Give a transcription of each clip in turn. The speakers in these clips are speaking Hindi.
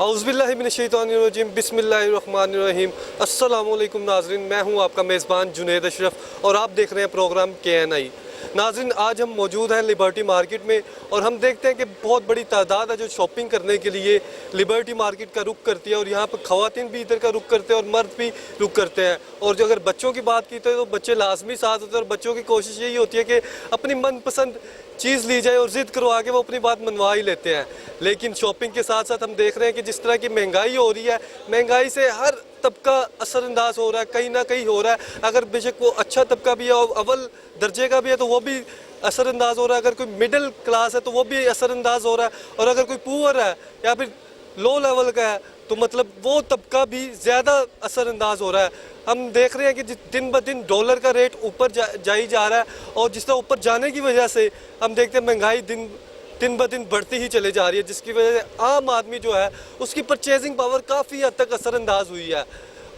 औज़ुबिल्लाहिमिनश्शैतानिर्रजीम बिस्मिल्लाहिर्रहमानिर्रहीम। अस्सलामु अलैकुम नाज़रीन, मैं हूं आपका मेज़बान जुनैद अशरफ और आप देख रहे हैं प्रोग्राम KNI। नाज़रीन, आज हम मौजूद हैं लिबर्टी मार्केट में और हम देखते हैं कि बहुत बड़ी तादाद है जो शॉपिंग करने के लिए लिबर्टी मार्केट का रुख करती है और यहाँ पर ख़वातीन भी इधर का रुख करते हैं और मर्द भी रुख करते हैं। और जो अगर बच्चों की बात की तो बच्चे लाजमी साथ होते हैं और बच्चों की कोशिश यही होती है कि अपनी मनपसंद चीज़ ली जाए और ज़िद करवा के वो अपनी बात मनवा ही लेते हैं। लेकिन शॉपिंग के साथ साथ हम देख रहे हैं कि जिस तरह की महंगाई हो रही है, महंगाई से हर तबका असरअंदाज हो रहा है, कहीं ना कहीं हो रहा है। अगर बेशक वो अच्छा तबका भी है और अव्वल दर्जे का भी है तो वो भी असरअंदाज हो रहा है, अगर कोई मिडिल क्लास है तो वो भी असरअंदाज हो रहा है, और अगर कोई पुअर है या फिर लो लेवल का है तो मतलब वो तबका भी ज़्यादा असरअंदाज हो रहा है। हम देख रहे हैं कि दिन ब दिन डॉलर का रेट ऊपर जाई जा रहा है और जिस तरह ऊपर जाने की वजह से हम देखते हैं महंगाई दिन ब दिन बढ़ती ही चले जा रही है, जिसकी वजह से आम आदमी जो है उसकी परचेजिंग पावर काफ़ी हद तक असरअंदाज हुई है।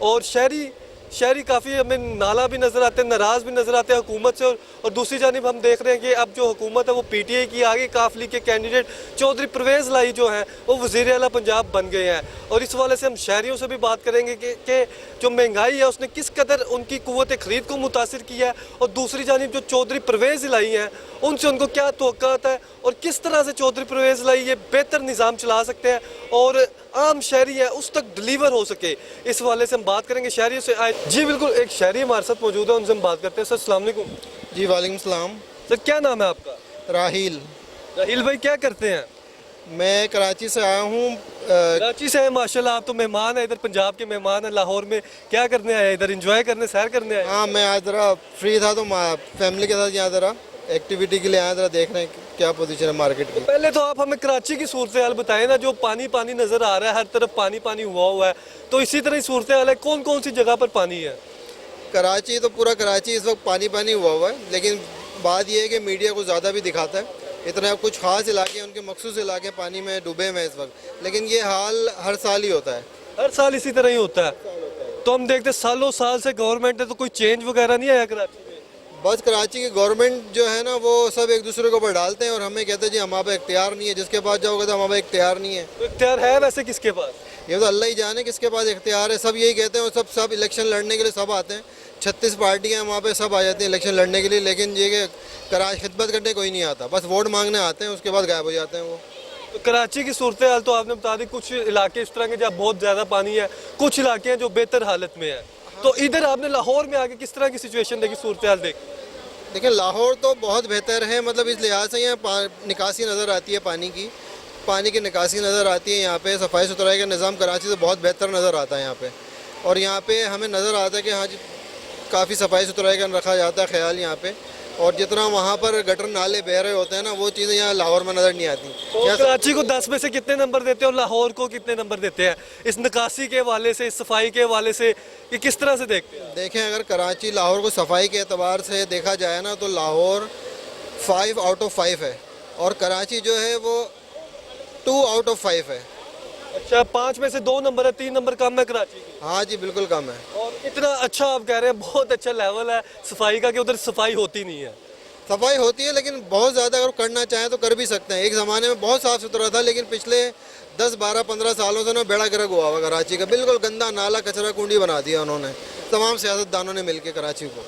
और शहरी काफ़ी हमें नाला भी नज़र आते हैं, नाराज़ भी नज़र आते हैं हुकूमत से। और दूसरी जानिब हम देख रहे हैं कि अब जो हुकूमत है वो PTI की आगे काफिले के कैंडिडेट चौधरी परवेज़ लाई जो हैं वो वज़ीर आला पंजाब बन गए हैं। और इस वाले से हम शहरियों से भी बात करेंगे कि जो महंगाई है उसने किस कदर उनकी कुव्वत ख़रीद को मुतासिर किया है, और दूसरी जानिब जो चौधरी परवेज़ लाई हैं उनसे उनको क्या तवक्कुआत है और किस तरह से चौधरी परवेज़ लाई ये बेहतर निज़ाम चला सकते हैं और आम शहरी है उस तक डिलीवर हो सके। इस वाले से हम बात करेंगे शहरियों से। आए जी बिल्कुल, एक शहरी हमारे साथ मौजूद है, उनसे हम बात करते हैं। सर अस्सलाम वालेकुम। जी वालेकुम सलाम। सर क्या नाम है आपका? राहिल। राहिल भाई क्या करते हैं? मैं कराची से आया हूँ। कराची से है माशाल्लाह, आप तो मेहमान है, इधर पंजाब के मेहमान है। लाहौर में क्या करने आए? इधर एंजॉय करने, सैर करने आए? हाँ, मैं आज ज़रा फ्री था तो फैमिली के साथ यहाँ ज़रा एक्टिविटी के लिए आया, ज़रा देख रहे हैं क्या पोजीशन है मार्केट की। पहले तो आप हमें कराची की सूरत हाल बताएं ना, जो पानी पानी नज़र आ रहा है, हर तरफ पानी पानी हुआ है, तो इसी तरह ही सूरत हाल है? कौन कौन सी जगह पर पानी है? कराची तो पूरा कराची इस वक्त पानी पानी हुआ है, लेकिन बात यह है कि मीडिया को ज़्यादा भी दिखाता है। इतना कुछ खास इलाके, उनके मखसूस इलाके पानी में डूबे हुए हैं इस वक्त, लेकिन ये हाल हर साल ही होता है। हर साल इसी तरह ही होता है। तो हम देखते सालों साल से गवर्नमेंट है तो कोई चेंज वगैरह नहीं आया कराची में? बस कराची की गवर्नमेंट जो है ना वो सब एक दूसरे के ऊपर डालते हैं और हमें कहते हैं जी हमारे पास इख्तियार नहीं है। जिसके पास जाओगे तो हमारे पास इख्तियार नहीं है। तो इख्तियार है वैसे किसके पास? ये तो अल्लाह ही जाने किसके पास इख्तियार है। सब यही कहते हैं और सब इलेक्शन लड़ने के लिए सब आते हैं। 36 पार्टियाँ वहाँ पे सब आ जाती हैं इलेक्शन लड़ने के लिए, लेकिन ये कि खिदमत करने कोई नहीं आता, बस वोट मांगने आते हैं, उसके बाद गायब हो जाते हैं वो। तो कराची की सूरत हाल तो आपने बता दी, कुछ इलाके इस तरह के जहाँ बहुत ज़्यादा पानी है, कुछ इलाके हैं जो बेहतर हालत में है। तो इधर आपने लाहौर में आके किस तरह की सिचुएशन देखी, सूरत हाल देखी? देखिए लाहौर तो बहुत बेहतर है, मतलब इस लिहाज से यहाँ निकासी नज़र आती है, पानी की निकासी नज़र आती है। यहाँ पे सफाई सुथराई का निज़ाम कराची से बहुत बेहतर नज़र आता है यहाँ पे। और यहाँ पे हमें नज़र आता है कि हाँ जी काफ़ी सफाई सुथराई का रखा जाता है ख्याल यहाँ पे। और जितना वहाँ पर गटर नाले बह रहे होते हैं ना, वो चीज़ें यहाँ लाहौर में नज़र नहीं आती। तो कराची को 10 में से कितने नंबर देते हैं और लाहौर को कितने नंबर देते हैं इस निकासी के हवाले से, इस सफाई के हवाले से? ये किस तरह से देखते हैं? देखें, अगर कराची लाहौर को सफाई के एतबार से देखा जाए ना तो लाहौर 5 आउट ऑफ 5 है और कराची जो है वो 2 आउट ऑफ 5 है। अच्छा, 5 में से 2 नंबर है, 3 नंबर कम है कराची की? हाँ जी बिल्कुल कम है। और इतना अच्छा आप कह रहे हैं, बहुत अच्छा लेवल है सफाई का कि उधर सफाई होती नहीं है? सफाई होती है लेकिन बहुत ज़्यादा अगर करना चाहें तो कर भी सकते हैं। एक ज़माने में बहुत साफ़ सुथरा था, लेकिन पिछले 10, 12, 15 सालों से ना बेड़ा गर्क हुआ हुआ कराची का। बिल्कुल गंदा नाला कचरा कुंडी बना दिया उन्होंने, तमाम सियासतदानों ने मिलकर कराची को।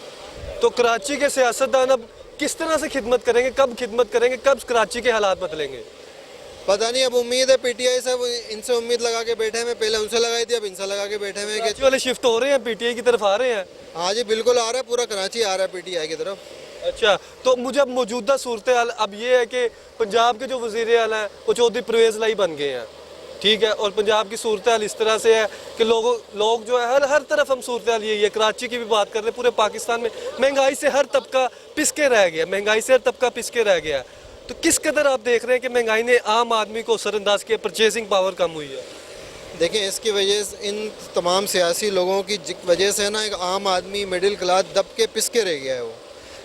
तो कराची के सियासतदान अब किस तरह से खिदमत करेंगे, कब खिदमत करेंगे, कब कराची के हालात बदलेंगे? पता नहीं, अब उम्मीद है PTI से, इनसे उम्मीद लगा के बैठे हैं। पहले उनसे लगाई थी, अब इनसे लगा के बैठे हैं। कराची वाले शिफ्ट हो रहे हैं, PTI की तरफ आ रहे हैं? हाँ जी बिल्कुल आ रहा है, पूरा कराची आ रहा है PTI की तरफ। अच्छा, तो मुझे अब मौजूदा सूरत हाल अब ये है कि पंजाब के जो वज़ीर आला हैं वो चौधरी परवेज़ लाई बन गए हैं, ठीक है। और पंजाब की सूरत हाल इस तरह से है कि लोग जो है हर तरफ हम सूरत हाल यही है। कराची की भी बात कर रहे हैं, पूरे पाकिस्तान में महंगाई से हर तबका पिसके रह गया, महंगाई से हर तबका पिसके रह गया। तो किस कदर आप देख रहे हैं कि महंगाई ने आम आदमी को असरअंदाज किया, परचेजिंग पावर कम हुई है? देखें, इसकी वजह से इन तमाम सियासी लोगों की वजह से ना एक आम आदमी मिडिल क्लास दब के पिसके रह गया है। वो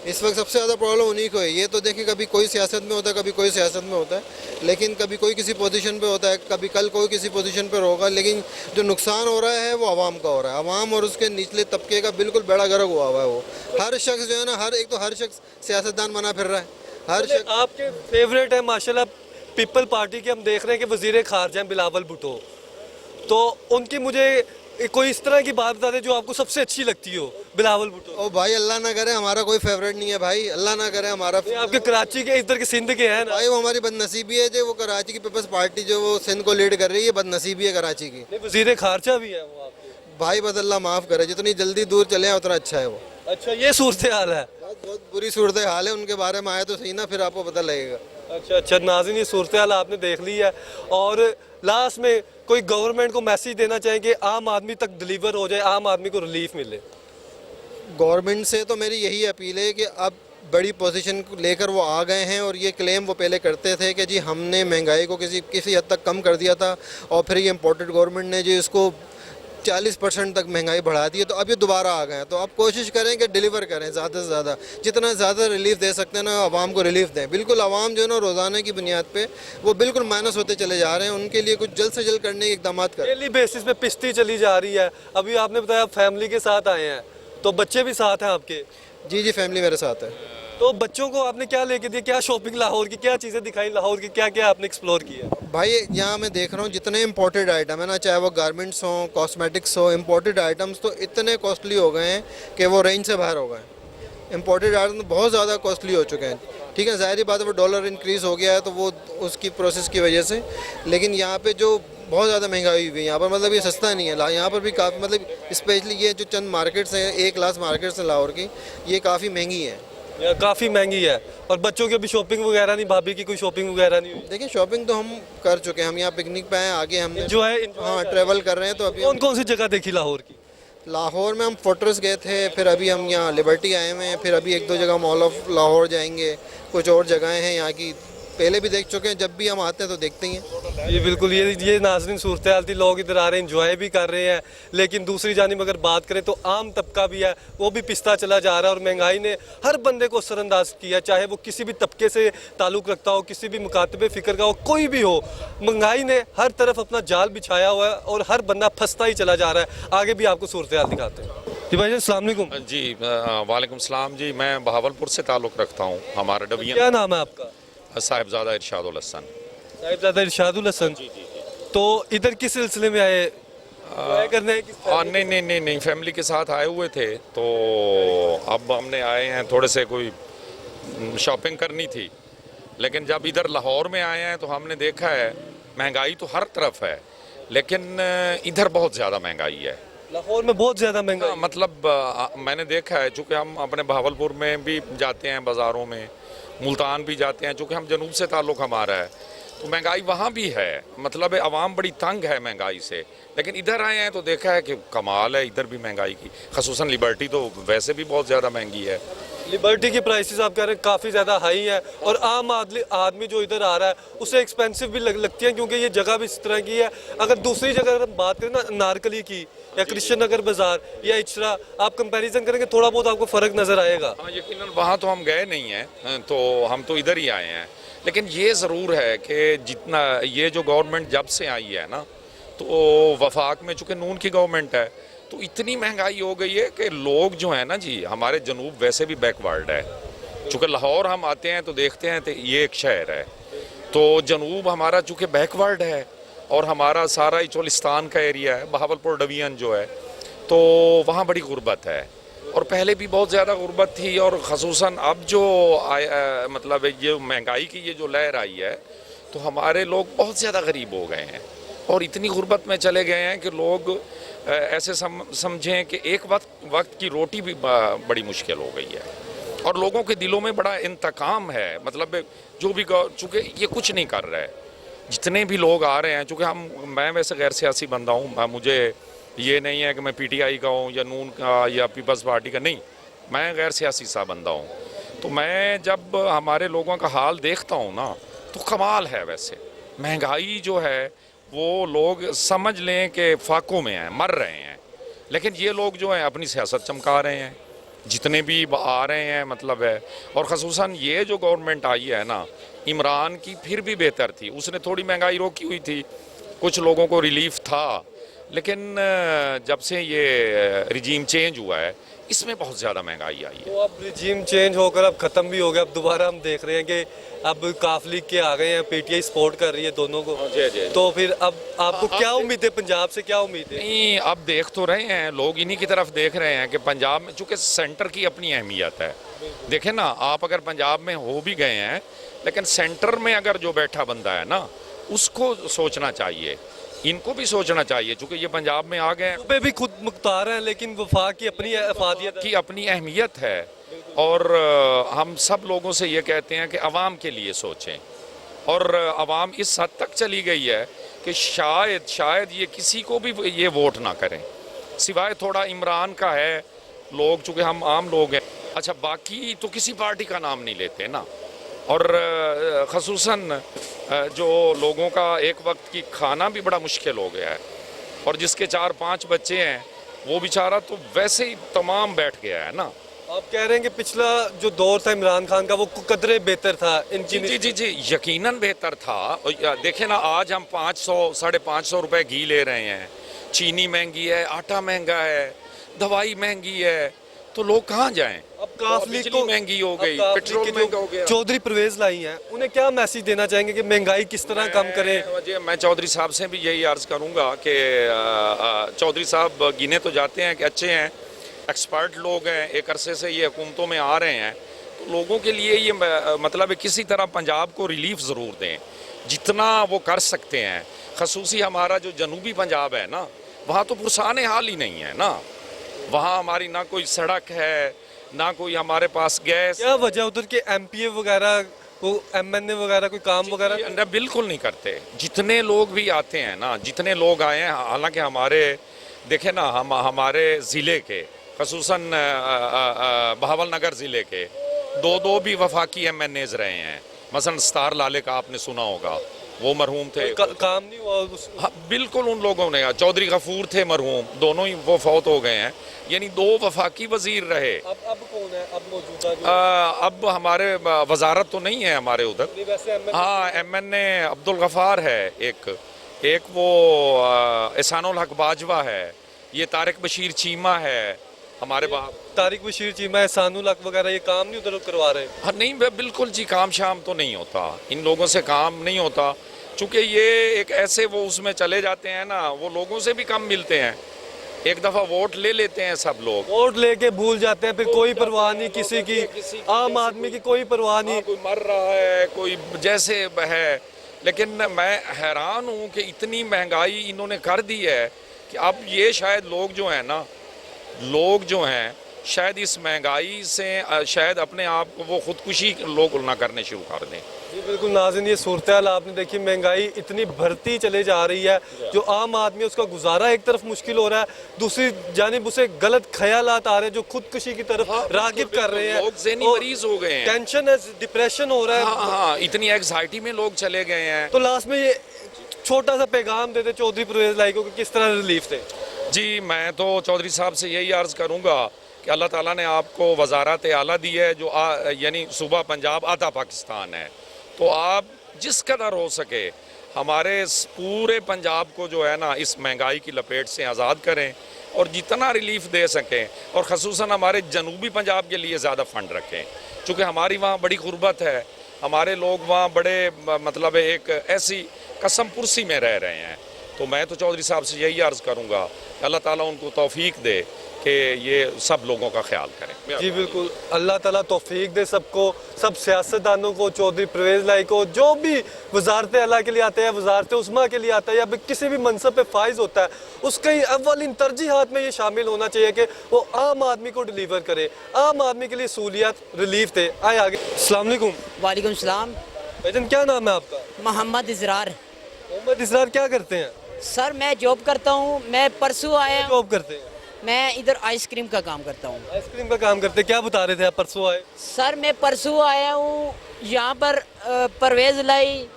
इस वक्त सबसे ज़्यादा प्रॉब्लम उन्हीं को है। ये तो देखें, कभी कोई सियासत में होता है, कभी कोई सियासत में होता है, लेकिन कभी कोई किसी पोजीशन पे होता है, कभी कल कोई किसी पोजीशन पर होगा, लेकिन जो नुकसान हो रहा है वो आवाम का हो रहा है। आवाम और उसके निचले तबके का बिल्कुल बेड़ा गर्क हुआ हुआ है। वो हर शख्स जो है ना, हर शख्स सियासतदान बना फिर रहा है। हर शख्स आपके फेवरेट है माशाल्लाह पीपल पार्टी के, हम देख रहे हैं कि वज़ीर खारजा हैं बिलावल भुट्टो, तो उनकी मुझे कोई इस तरह की बात बता दें जो आपको सबसे अच्छी लगती हो बिलावल भुट्टो। ओ भाई अल्लाह ना करे हमारा कोई फेवरेट नहीं है भाई, अल्लाह ना करे हमारा। ये आपके कराची के इधर के सिंध के हैं ना? भाई वो हमारी बदनसीबी है जो वो कराची की पीपल्स पार्टी जो वो सिंध को लीड कर रही है, बदनसीबी है कराची की। नहीं, वजीर खारजा भी है वो आपके। भाई बस अल्लाह माफ़ करे, जितनी जल्दी दूर चले हैं उतना अच्छा है वो। अच्छा, ये सूरत हाल है। बहुत बुरी सूरत हाल है, उनके बारे में आया तो सही ना, फिर आपको पता लगेगा। अच्छा अच्छा नाज़रीन, ये सूरत हाल आपने देख ली है। और लास्ट में कोई गवर्नमेंट को मैसेज देना चाहिए कि आम आदमी तक डिलीवर हो जाए, आम आदमी को रिलीफ मिले। गवर्नमेंट से तो मेरी यही अपील है कि अब बड़ी पोजीशन को लेकर वो आ गए हैं, और ये क्लेम वो पहले करते थे कि जी हमने महंगाई को किसी हद तक कम कर दिया था, और फिर ये इम्पोर्टेड गवर्नमेंट ने जो इसको 40% तक महंगाई बढ़ा दी है, तो अब ये दोबारा आ गए हैं। तो अब कोशिश करें कि डिलीवर करें ज़्यादा से ज़्यादा, जितना ज़्यादा रिलीफ दे सकते हैं ना आवाम को रिलीफ दें। बिल्कुल आवाम जो है ना रोज़ाना की बुनियाद पे वो बिल्कुल माइनस होते चले जा रहे हैं, उनके लिए कुछ जल्द से जल्द करने के इकदाम करें। डेली बेसिस पे पिस्ती चली जा रही है। अभी आपने बताया आप फैमिली के साथ आए हैं, तो बच्चे भी साथ हैं आपके? जी जी, फैमिली मेरे साथ है। तो बच्चों को आपने क्या लेके दिया, क्या शॉपिंग लाहौर की, क्या चीज़ें दिखाई लाहौर की, क्या क्या आपने एक्सप्लोर किया? भाई यहाँ मैं देख रहा हूँ जितने इंपोर्टेड आइटम है ना, चाहे वो गारमेंट्स हों, कॉस्मेटिक्स हो, इंपोर्टेड आइटम्स तो इतने कॉस्टली हो गए हैं कि वो रेंज से बाहर हो गए हैं। इंपोर्टेड आइटम बहुत ज़्यादा कॉस्टली हो चुके हैं। ठीक है, ज़ाहिर बात है वो डॉलर इंक्रीज़ हो गया है तो वो उसकी प्रोसेस की वजह से, लेकिन यहाँ पे जो बहुत ज़्यादा महंगाई हुई है यहाँ पर, मतलब ये सस्ता नहीं है। यहाँ पर भी काफ़ी, मतलब स्पेशली ये जो चंद मार्केट्स हैं, एक क्लास मार्केट्स हैं लाहौर की, ये काफ़ी महंगी है। काफ़ी महंगी है। और बच्चों की अभी शॉपिंग वगैरह नहीं, भाभी की कोई शॉपिंग वगैरह नहीं हुई? देखिए शॉपिंग तो हम कर चुके हैं, हम यहाँ पिकनिक पे आए, आगे हमने जो है हाँ ट्रैवल कर रहे हैं। तो अभी कौन कौन सी जगह देखी लाहौर की? लाहौर में हम फोर्ट्रेस गए थे, फिर अभी हम यहाँ लिबर्टी आए हुए हैं, फिर अभी एक दो जगह मॉल ऑफ लाहौर जाएंगे, कुछ और जगहें हैं यहाँ की पहले भी देख चुके हैं, जब भी हम आते हैं तो देखते ही हैं। ये बिल्कुल ये नाज़रीन सूरत हाल थी। लोग इधर आ रहे हैं, इंजॉय भी कर रहे हैं, लेकिन दूसरी जानिब अगर बात करें तो आम तबका भी है, वो भी पिसता चला जा रहा है। और महंगाई ने हर बंदे को असरअंदाज किया, चाहे वो किसी भी तबके से ताल्लुक़ रखता हो, किसी भी मुकातबे फ़िक्र का हो, कोई भी हो। महंगाई ने हर तरफ अपना जाल बिछाया हुआ है और हर बंदा फंसता ही चला जा रहा है। आगे भी आपको सूरत हाल दिखाते हैं। जी भाई अस्सलाम वालेकुम। जी वालेकुम सलाम जी, मैं बहावलपुर से ताल्लुक़ रखता हूँ। हमारा डबिया क्या नाम है आपका? साहिबजादा इरशादुल हसन। साहिबजादा इरशादुल हसन। तो इधर किस सिलसिले में आए? enjoy करने हैं नहीं नहीं नहीं नहीं, फैमिली के साथ आए हुए थे, तो अब हमने आए हैं, थोड़े से कोई शॉपिंग करनी थी। लेकिन जब इधर लाहौर में आए हैं तो हमने देखा है महंगाई तो हर तरफ है, लेकिन इधर बहुत ज़्यादा महंगाई है। लाहौर में बहुत ज़्यादा महंगा? मतलब मैंने देखा है, चूँकि हम अपने बहावलपुर में भी जाते हैं, बाज़ारों में मुल्तान भी जाते हैं, चूँकि हम जनूब से ताल्लुक़ हमारा है, तो महंगाई वहाँ भी है। मतलब आवाम बड़ी तंग है महंगाई से। लेकिन इधर आए हैं तो देखा है कि कमाल है इधर भी महंगाई की, खसूसन लिबर्टी तो वैसे भी बहुत ज़्यादा महंगी है। लिबर्टी की प्राइसेस आप कह रहे हैं काफ़ी ज़्यादा हाई है, और आम आदमी जो इधर आ रहा है उसे एक्सपेंसिव भी लगती है, क्योंकि ये जगह भी इस तरह की है। अगर दूसरी जगह अगर हम बात करें ना, नारकली की या कृष्ण नगर बाज़ार या इचरा, आप कंपैरिजन करेंगे थोड़ा बहुत आपको फ़र्क नज़र आएगा। हाँ यकीनन, वहाँ तो हम गए नहीं हैं, तो हम तो इधर ही आए हैं। लेकिन ये ज़रूर है कि जितना ये जो गवर्नमेंट जब से आई है ना, तो वफाक में चूँकि नून की गवर्नमेंट है, तो इतनी महंगाई हो गई है कि लोग जो है ना जी, हमारे जनूब वैसे भी बैकवर्ड है। चूँकि लाहौर हम आते हैं तो देखते हैं तो ये एक शहर है, तो जनूब हमारा चूँकि बैकवर्ड है, और हमारा सारा ही चोलिस्तान का एरिया है, बहावलपुर डिवीज़न जो है, तो वहाँ बड़ी गुर्बत है। और पहले भी बहुत ज़्यादा गुर्बत थी, और ख़ुसूसन अब जो मतलब ये महंगाई की ये जो लहर आई है, तो हमारे लोग बहुत ज़्यादा गरीब हो गए हैं और इतनी गुर्बत में चले गए हैं कि लोग ऐसे समझें कि एक वक्त की रोटी भी बड़ी मुश्किल हो गई है, और लोगों के दिलों में बड़ा इंतकाम है। मतलब जो भी, चूँकि ये कुछ नहीं कर रहा है, जितने भी लोग आ रहे हैं, चूँकि मैं वैसे गैर सियासी बंदा हूँ, मुझे ये नहीं है कि मैं पीटीआई का हूँ या नून का या पीपल्स पार्टी का, नहीं, मैं गैर सियासी सा बंदा हूँ। तो मैं जब हमारे लोगों का हाल देखता हूँ ना, तो कमाल है। वैसे महंगाई जो है वो लोग समझ लें कि फाकों में हैं, मर रहे हैं, लेकिन ये लोग जो हैं अपनी सियासत चमका रहे हैं, जितने भी आ रहे हैं, मतलब है। और ख़ुसूसन ये जो गवर्नमेंट आई है ना, इमरान की फिर भी बेहतर थी, उसने थोड़ी महंगाई रोकी हुई थी, कुछ लोगों को रिलीफ था। लेकिन जब से ये रिजीम चेंज हुआ है, इसमें बहुत ज़्यादा महंगाई आई है। तो अब रिजीम चेंज होकर अब ख़त्म भी हो गया, अब दोबारा हम देख रहे हैं कि अब काफ लीग के आ गए हैं, पीटीआई सपोर्ट कर रही है दोनों को। जी। तो फिर अब आपको क्या उम्मीद है, पंजाब से क्या उम्मीद है? नहीं, अब देख तो रहे हैं लोग, इन्हीं की तरफ देख रहे हैं कि पंजाब में चूँकि सेंटर की अपनी अहमियत है। देखें ना, आप अगर पंजाब में हो भी गए हैं, लेकिन सेंटर में अगर जो बैठा बंदा है ना, उसको सोचना चाहिए, इनको भी सोचना चाहिए, चूँकि ये पंजाब में आ गए हैं। पे भी खुद मुख्तार हैं, लेकिन वफाक की अपनी अफादियत की अपनी अहमियत है। और हम सब लोगों से ये कहते हैं कि अवाम के लिए सोचें। और अवाम इस हद तक चली गई है कि शायद ये किसी को भी ये वोट ना करें, सिवाय थोड़ा इमरान का है। लोग चूँकि हम आम लोग हैं, अच्छा बाकी तो किसी पार्टी का नाम नहीं लेते ना। और ख़ुसूसन जो लोगों का एक वक्त की खाना भी बड़ा मुश्किल हो गया है, और जिसके 4-5 बच्चे हैं वो बेचारा तो वैसे ही तमाम बैठ गया है ना। आप कह रहे हैं कि पिछला जो दौर था इमरान खान का वो कदरे बेहतर था इनकी। जी, यकीनन बेहतर था। और देखें ना, आज हम 500-550 रुपए घी ले रहे हैं, चीनी महंगी है, आटा महंगा है, दवाई महंगी है, तो लोग कहाँ जाएं? अब काफली बिजली महंगी हो गई, पेट्रोल महंगा हो गया। चौधरी परवेज लाई हैं, उन्हें क्या मैसेज देना चाहेंगे कि महंगाई किस तरह कम करें? मैं चौधरी साहब से भी यही अर्ज करूंगा कि चौधरी साहब गिने तो जाते हैं कि अच्छे हैं, एक्सपर्ट लोग हैं, एक अरसे से ये हुकूमतों में आ रहे हैं, तो लोगों के लिए ये मतलब है किसी तरह पंजाब को रिलीफ ज़रूर दें, जितना वो कर सकते हैं। खसूसी हमारा जो जनूबी पंजाब है ना, वहाँ तो पुरसान हाल ही नहीं है ना। वहाँ हमारी ना कोई सड़क है, ना कोई हमारे पास गैस। क्या वजह उधर के एमपीए वगैरह को, एमएनए वगैरह कोई काम वगैरह बिल्कुल नहीं करते। जितने लोग भी आते हैं ना, जितने लोग आए हैं, हालांकि हमारे देखें ना, हमारे ज़िले के ख़ुसूसन बहावल नगर ज़िले के दो भी वफाकी एमएनएज रहे हैं। मसलन स्टार लाले का आपने सुना होगा, वो मरहूम थे, काम नहीं हुआ हाँ बिल्कुल। उन लोगों ने, चौधरी गफूर थे मरहूम, दोनों ही वो फौत हो गए हैं, यानी 2 वफाकी वजीर रहे। अब कौन है अब मौजूदा? अब हमारे वजारत तो नहीं है हमारे उधर। हाँ, एमएनए अब्दुल गफ़ार है एक वो एहसानुल हक बाजवा है, ये तारिक बशीर चीमा है हमारे बाप। तारिक बशीर चीमा, एहसानुल हक वगैरह ये काम नहीं उधर करवा रहे? हाँ नहीं, बिल्कुल जी, काम शाम तो नहीं होता, इन लोगों से काम नहीं होता, चूँकि ये एक ऐसे वो उसमें चले जाते हैं ना, वो लोगों से भी कम मिलते हैं। एक दफ़ा वोट ले लेते हैं सब लोग, वोट लेके भूल जाते हैं, फिर कोई परवाह नहीं किसी की, आम आदमी की कोई परवाह नहीं। कोई मर रहा है, कोई जैसे है। लेकिन मैं हैरान हूँ कि इतनी महंगाई इन्होंने कर दी है कि अब ये शायद लोग जो हैं शायद इस महंगाई से शायद अपने आप को वो खुदकुशी लोग ना करने शुरू कर दें। जी बिल्कुल नाज़रीन, ये सूरत हाल आपने देखी, महंगाई इतनी बढ़ती चले जा रही है, जो आम आदमी उसका गुजारा एक तरफ मुश्किल हो रहा है, दूसरी जानिब उसे गलत ख्यालात आ रहे हैं जो खुदकुशी की तरफ रागिब कर रहे हैं। लोग ज़हनी मरीज हो गए हैं, टेंशन है, डिप्रेशन हो रहा है। हाँ, इतनी एंग्जाइटी में लोग चले गए हैं। तो लास्ट में ये छोटा सा पैगाम देते चौधरी परवेज लाई को कि किस तरह रिलीफ थे? जी, मैं तो चौधरी साहब से यही अर्ज़ करूँगा कि अल्लाह ताला ने आपको वजारत आला दी है, जो यानी सूबा पंजाब आधा पाकिस्तान है, तो आप जिस कदर हो सके हमारे पूरे पंजाब को जो है ना इस महंगाई की लपेट से आज़ाद करें, और जितना रिलीफ दे सकें, और ख़ुसूसन हमारे जनूबी पंजाब के लिए ज़्यादा फ़ंड रखें, चूँकि हमारी वहाँ बड़ी गुर्बत है, हमारे लोग वहाँ बड़े मतलब एक ऐसी कसम पुरसी में रह रहे हैं। तो मैं तो चौधरी साहब से यही अर्ज़ करूँगा, अल्लाह ताला उनको तौफीक दे कि ये सब लोगों का ख्याल करें। जी बिल्कुल, अल्लाह ताला तौफीक दे सबको, सब सियासतदानों को, चौधरी परवेज लाई को, जो भी वजारत अल्लाह के लिए आता है, वजारत उस्मा के लिए आता है, या किसी भी मनसब पे फाइज होता है, उसका ही अव्वलिन तरजीहात में ये शामिल होना चाहिए कि वो आम आदमी को डिलीवर करे, आम आदमी के लिए सहूलियत रिलीफ दे। आए आगे। अस्सलाम वालेकुम। वालेकुम सलाम। भाईजान क्या नाम है आपका? मोहम्मद इजरार। मोहम्मद इसरार, क्या करते हैं? सर मैं जॉब करता हूँ, मैं परसों आया हूँ, जॉब करते हैं? मैं इधर आइसक्रीम का काम करता हूँ। आइसक्रीम का काम करते हैं, क्या बता रहे थे आप परसों आए? सर मैं परसों आया हूँ, यहाँ पर परवेज लाई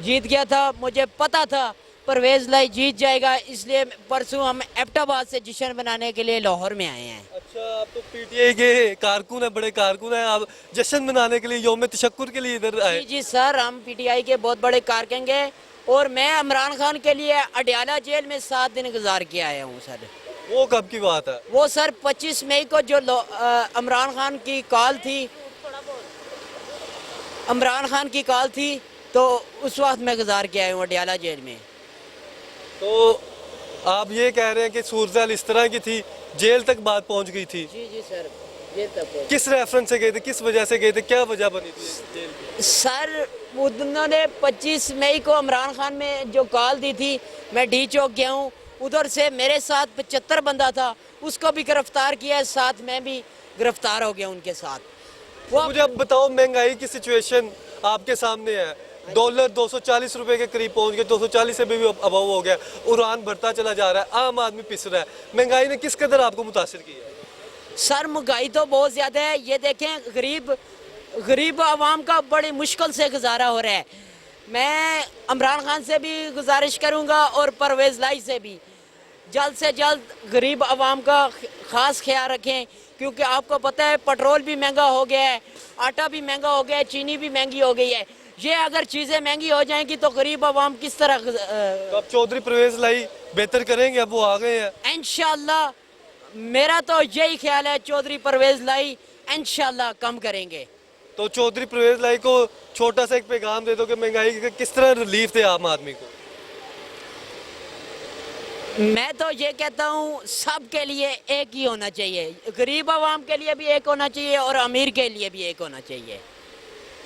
जीत गया था, मुझे पता था परवेज लाई जीत जाएगा, इसलिए परसों हम एबटाबाद से जश्न बनाने के लिए लाहौर में आए हैं। अच्छा, आप तो पीटीआई के कारकुन है, बड़े कारकुन है, आप जश्न मनाने के लिए, यौम तशक्कुर के लिए इधर आए? जी सर, हम पीटीआई के बहुत बड़े कारकुन हैं, और मैं इमरान खान के लिए अडयाला जेल में 7 दिन गुजार के आया हूँ सर। वो कब की बात है? वो सर 25 मई को जो इमरान खान की कॉल थी, इमरान खान की कॉल थी, तो उस वक्त मैं गुजार के आया हूँ अडयाला जेल में। तो आप ये कह रहे हैं कि सूरत इस तरह की थी, जेल तक बात पहुंच गई थी? जी जी सर, जेल तक पहुंची। किस रेफरेंस से गए थे, किस वजह से गए थे, क्या वजह बनी थी जेल की? सर उन्होंने 25 मई को इमरान खान में जो कॉल दी थी, मैं डी चौक गया हूँ, उधर से मेरे साथ 75 बंदा था, उसको भी गिरफ्तार किया, साथ मैं भी गिरफ्तार हो गया उनके साथ। वो मुझे अब बताओ, महंगाई की सिचुएशन आपके सामने है, डॉलर 240 रुपए के करीब पहुंच गए, 240 से भी अबव हो गया, उड़ान बढ़ता चला जा रहा है, आम आदमी पिस रहा है। महंगाई ने किस कदर आपको मुतासिर किया है? सर महंगाई तो बहुत ज़्यादा है, ये देखें गरीब आवाम का बड़ी मुश्किल से गुजारा हो रहा है। मैं इमरान खान से भी गुजारिश करूंगा और परवेज़ लाई से भी, जल्द से जल्द गरीब आवाम का ख़ास ख्याल रखें, क्योंकि आपको पता है पेट्रोल भी महंगा हो गया है, आटा भी महंगा हो गया है, चीनी भी महंगी हो गई है। ये अगर चीज़ें महंगी हो जाएंगी तो गरीब आवाम किस तरह तो अब चौधरी परवेज़ लाई बेहतर करेंगे, अब वो आ गए हैं इंशाल्लाह। मेरा तो यही ख्याल है, चौधरी परवेज़ लाई इंशाल्लाह कम करेंगे। तो चौधरी परवेज़ लाई को छोटा सा एक पैगाम दे दो कि महंगाई के किस तरह रिलीफ थे आम आदमी को? मैं तो ये कहता हूँ सब के लिए एक ही होना चाहिए, गरीब आवाम के लिए भी एक होना चाहिए और अमीर के लिए भी एक होना चाहिए।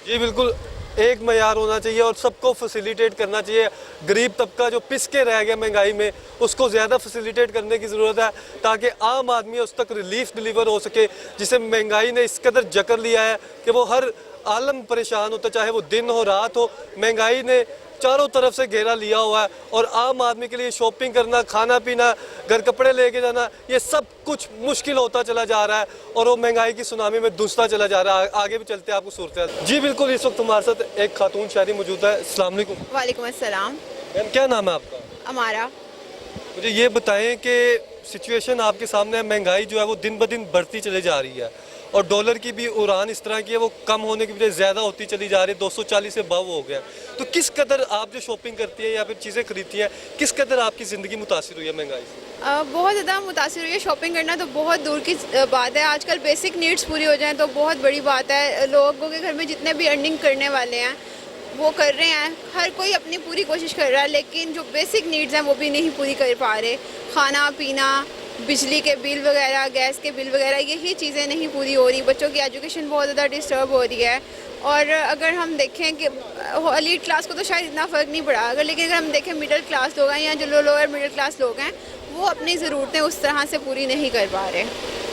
जी बिल्कुल, एक मयार होना चाहिए और सबको फैसिलिटेट करना चाहिए। गरीब तबका जो पिस के रह गया महंगाई में, उसको ज़्यादा फैसिलिटेट करने की ज़रूरत है, ताकि आम आदमी उस तक रिलीफ डिलीवर हो सके, जिसे महंगाई ने इस कदर जकड़ लिया है कि वो हर आलम परेशान होता, चाहे वो दिन हो रात हो। महंगाई ने चारों तरफ से घेरा लिया हुआ है और आम आदमी के लिए शॉपिंग करना, खाना पीना, घर कपड़े लेके जाना, ये सब कुछ मुश्किल होता चला जा रहा है और वो महंगाई की सुनामी में धुसता चला जा रहा है। आगे भी चलते हैं आपको सूरत। जी बिल्कुल, इस वक्त हमारे साथ एक खातून शहरी मौजूद है। अस्सलाम वालेकुम। वालेकुम अस्सलाम। मैम, क्या नाम है आपका? हमारा मुझे ये बताएं कि सिचुएशन आपके सामने है, महंगाई जो है वो दिन ब दिन बढ़ती चली जा रही है और डॉलर की भी उड़ान इस तरह की है, वो कम होने की बजाय ज़्यादा होती चली जा रही है, 240 से अबव हो गया। तो किस कदर आप जो शॉपिंग करती हैं या फिर चीज़ें खरीदती हैं, किस कदर आपकी ज़िंदगी मुतासिर हुई है महंगाई से? बहुत ज़्यादा मुतासिर हुई है। शॉपिंग करना तो बहुत दूर की बात है, आजकल बेसिक नीड्स पूरी हो जाएं तो बहुत बड़ी बात है। लोगों के घर में जितने भी अर्निंग करने वाले हैं वो कर रहे हैं, हर कोई अपनी पूरी कोशिश कर रहा है, लेकिन जो बेसिक नीड्स हैं वो भी नहीं पूरी कर पा रहे। खाना पीना, बिजली के बिल वगैरह, गैस के बिल वगैरह, यही चीज़ें नहीं पूरी हो रही। बच्चों की एजुकेशन बहुत ज़्यादा डिस्टर्ब हो रही है। और अगर हम देखें कि एलीट क्लास को तो शायद इतना फ़र्क नहीं पड़ा, लेकिन अगर हम देखें मिडिल क्लास लोग हैं या जो लोअर मिडिल क्लास लोग हैं, वो अपनी ज़रूरतें उस तरह से पूरी नहीं कर पा रहे।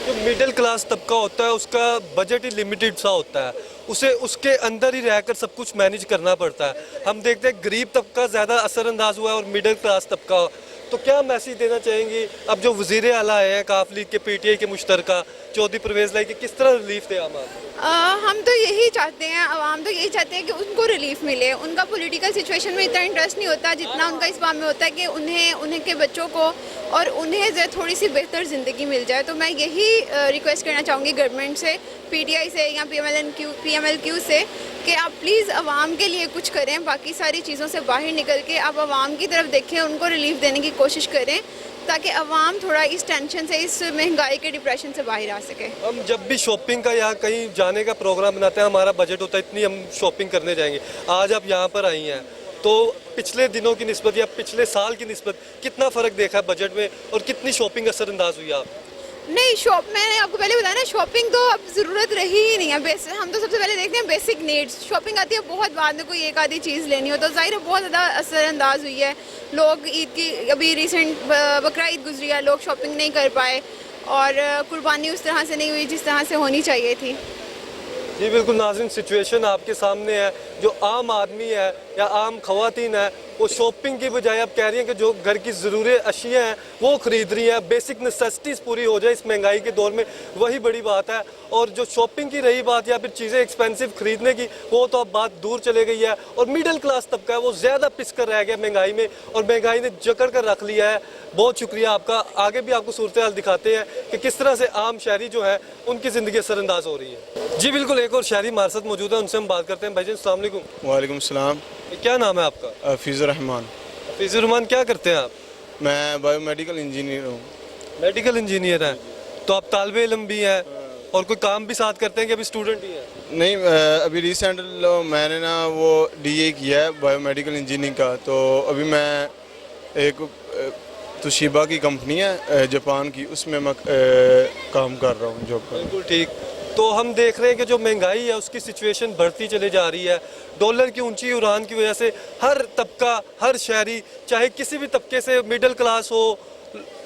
जो मिडिल क्लास तबका होता है उसका बजट ही लिमिटेड सा होता है, उसे उसके अंदर ही रहकर सब कुछ मैनेज करना पड़ता है। हम देखते हैं गरीब तबका ज़्यादा असरअंदाज हुआ है और मिडिल क्लास तबका। तो क्या मैसेज देना चाहेंगी अब जो वज़ीर आला आए हैं काफ लीग के, पीटीआई के मुश्तरका, चौधरी परवेज़ लाई के, किस तरह रिलीफ दे आम आदमी? हम तो यही चाहते हैं, आवाम तो यही चाहते हैं कि उनको रिलीफ मिले। उनका पॉलिटिकल सिचुएशन में इतना इंटरेस्ट नहीं होता जितना उनका इस बात में होता है कि उन्हें के बच्चों को और उन्हें जो थोड़ी सी बेहतर ज़िंदगी मिल जाए। तो मैं यही रिक्वेस्ट करना चाहूँगी गवर्नमेंट से, पीटीआई से या पीएमएलक्यू से, कि आप प्लीज़ आवाम के लिए कुछ करें। बाकी सारी चीज़ों से बाहर निकल के आप आवाम की तरफ देखें, उनको रिलीफ देने की कोशिश करें, ताकि आवाम थोड़ा इस टेंशन से, इस महंगाई के डिप्रेशन से बाहर आ सके। हम जब भी शॉपिंग का या कहीं जाने का प्रोग्राम बनाते हैं, हमारा बजट होता है इतनी हम शॉपिंग करने जाएंगे। आज आप यहाँ पर आई हैं, तो पिछले दिनों की निस्बत या पिछले साल की निस्बत कितना फ़र्क देखा है बजट में और कितनी शॉपिंग असरअंदाज हुई आप? नहीं, मैंने आपको पहले बताया ना, शॉपिंग तो अब ज़रूरत रही ही नहीं है। हम तो सबसे पहले देखते हैं बेसिक नीड्स। शॉपिंग आती है बहुत बाद में, कोई एक आधी चीज़ लेनी हो तो ज़ाहिर है बहुत ज़्यादा असरअंदाज हुई है। लोग ईद की, अभी रिसेंट बकरा ईद गुजरी है, लोग शॉपिंग नहीं कर पाए और कुर्बानी उस तरह से नहीं हुई जिस तरह से होनी चाहिए थी। जी बिल्कुल नाज़रीन, सिचुएशन आपके सामने है। जो आम आदमी है या आम खवातीन है, वो शॉपिंग की बजाय अब कह रही हैं कि जो घर की ज़रूरी अशिया हैं वो ख़रीद रही हैं। बेसिक नेसेसिटीज़ पूरी हो जाए इस महंगाई के दौर में, वही बड़ी बात है। और जो शॉपिंग की रही बात या फिर चीज़ें एक्सपेंसिव ख़रीदने की, वो तो अब बात दूर चले गई है। और मिडिल क्लास तबका है वो ज़्यादा पिस कर रह गया महंगाई में और महंगाई ने जकड़ कर रख लिया है। बहुत शुक्रिया आपका। आगे भी आपको सूरत हाल दिखाते हैं कि किस तरह से आम शहरी जो है उनकी ज़िंदगी असरअंदाज हो रही है। जी बिल्कुल, एक और शहरी हमारे साथ मौजूद है, उनसे हम बात करते हैं। भाईजान अस्सलाम वालेकुम। वालेकुम सलाम। क्या नाम है आपका? हफीज़ुर रहमान। हफीज़ुर रहमान, क्या करते हैं आप? मैं बायोमेडिकल इंजीनियर हूँ। मेडिकल इंजीनियर हैं, तो आप तालिबे इल्म भी हैं और कोई काम भी साथ करते हैं कि अभी स्टूडेंट ही हैं? नहीं, अभी रिसेंट मैंने ना वो डीए किया है बायोमेडिकल इंजीनियरिंग का। तो अभी मैं एक तोशिबा की कंपनी है जापान की, उसमें मैं काम कर रहा हूँ, जॉब कर रहा हूँ। बिल्कुल ठीक। तो हम देख रहे हैं कि जो महंगाई है उसकी सिचुएशन बढ़ती चली जा रही है। डॉलर की ऊंची उड़ान की वजह से हर तबका, हर शहरी, चाहे किसी भी तबके से, मिडिल क्लास हो,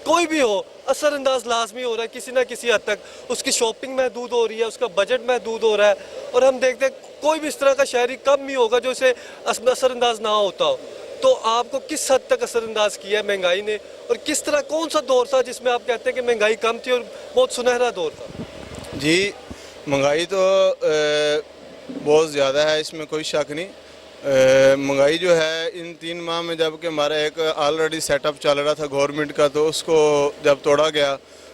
कोई भी हो, असरअंदाज लाजमी हो रहा है किसी ना किसी हद तक। उसकी शॉपिंग महदूद हो रही है, उसका बजट महदूद हो रहा है। और हम देखते हैं कोई भी इस तरह का शहरी कम ही होगा जो इसे असरअंदाज ना होता हो। तो आपको किस हद तक असरअंदाज किया है महंगाई ने, और किस तरह, कौन सा दौर था जिसमें आप कहते हैं कि महंगाई कम थी और बहुत सुनहरा दौर था? जी, महंगाई तो बहुत ज़्यादा है, इसमें कोई शक नहीं। महंगाई जो है इन 3 माह में, जबकि हमारा एक ऑलरेडी सेटअप चल रहा था गवर्नमेंट का, तो उसको जब तोड़ा गया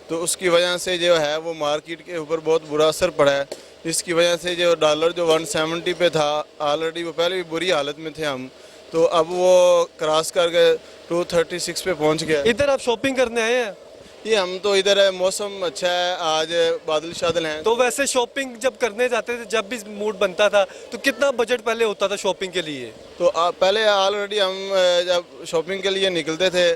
तो उसकी वजह से जो है वो मार्केट के ऊपर बहुत बुरा असर पड़ा है, जिसकी वजह से जो डॉलर जो 170 पे था ऑलरेडी, वो पहले भी बुरी हालत में थे हम, तो अब वो क्रॉस करके 236 पे पहुंच गया। इधर आप शॉपिंग करने आए हैं? ये हम तो इधर है, मौसम अच्छा है, आज बादल शादल हैं। तो वैसे शॉपिंग जब करने जाते थे, जब भी मूड बनता था, तो कितना बजट पहले होता था शॉपिंग के लिए? तो पहले ऑलरेडी हम जब शॉपिंग के लिए निकलते थे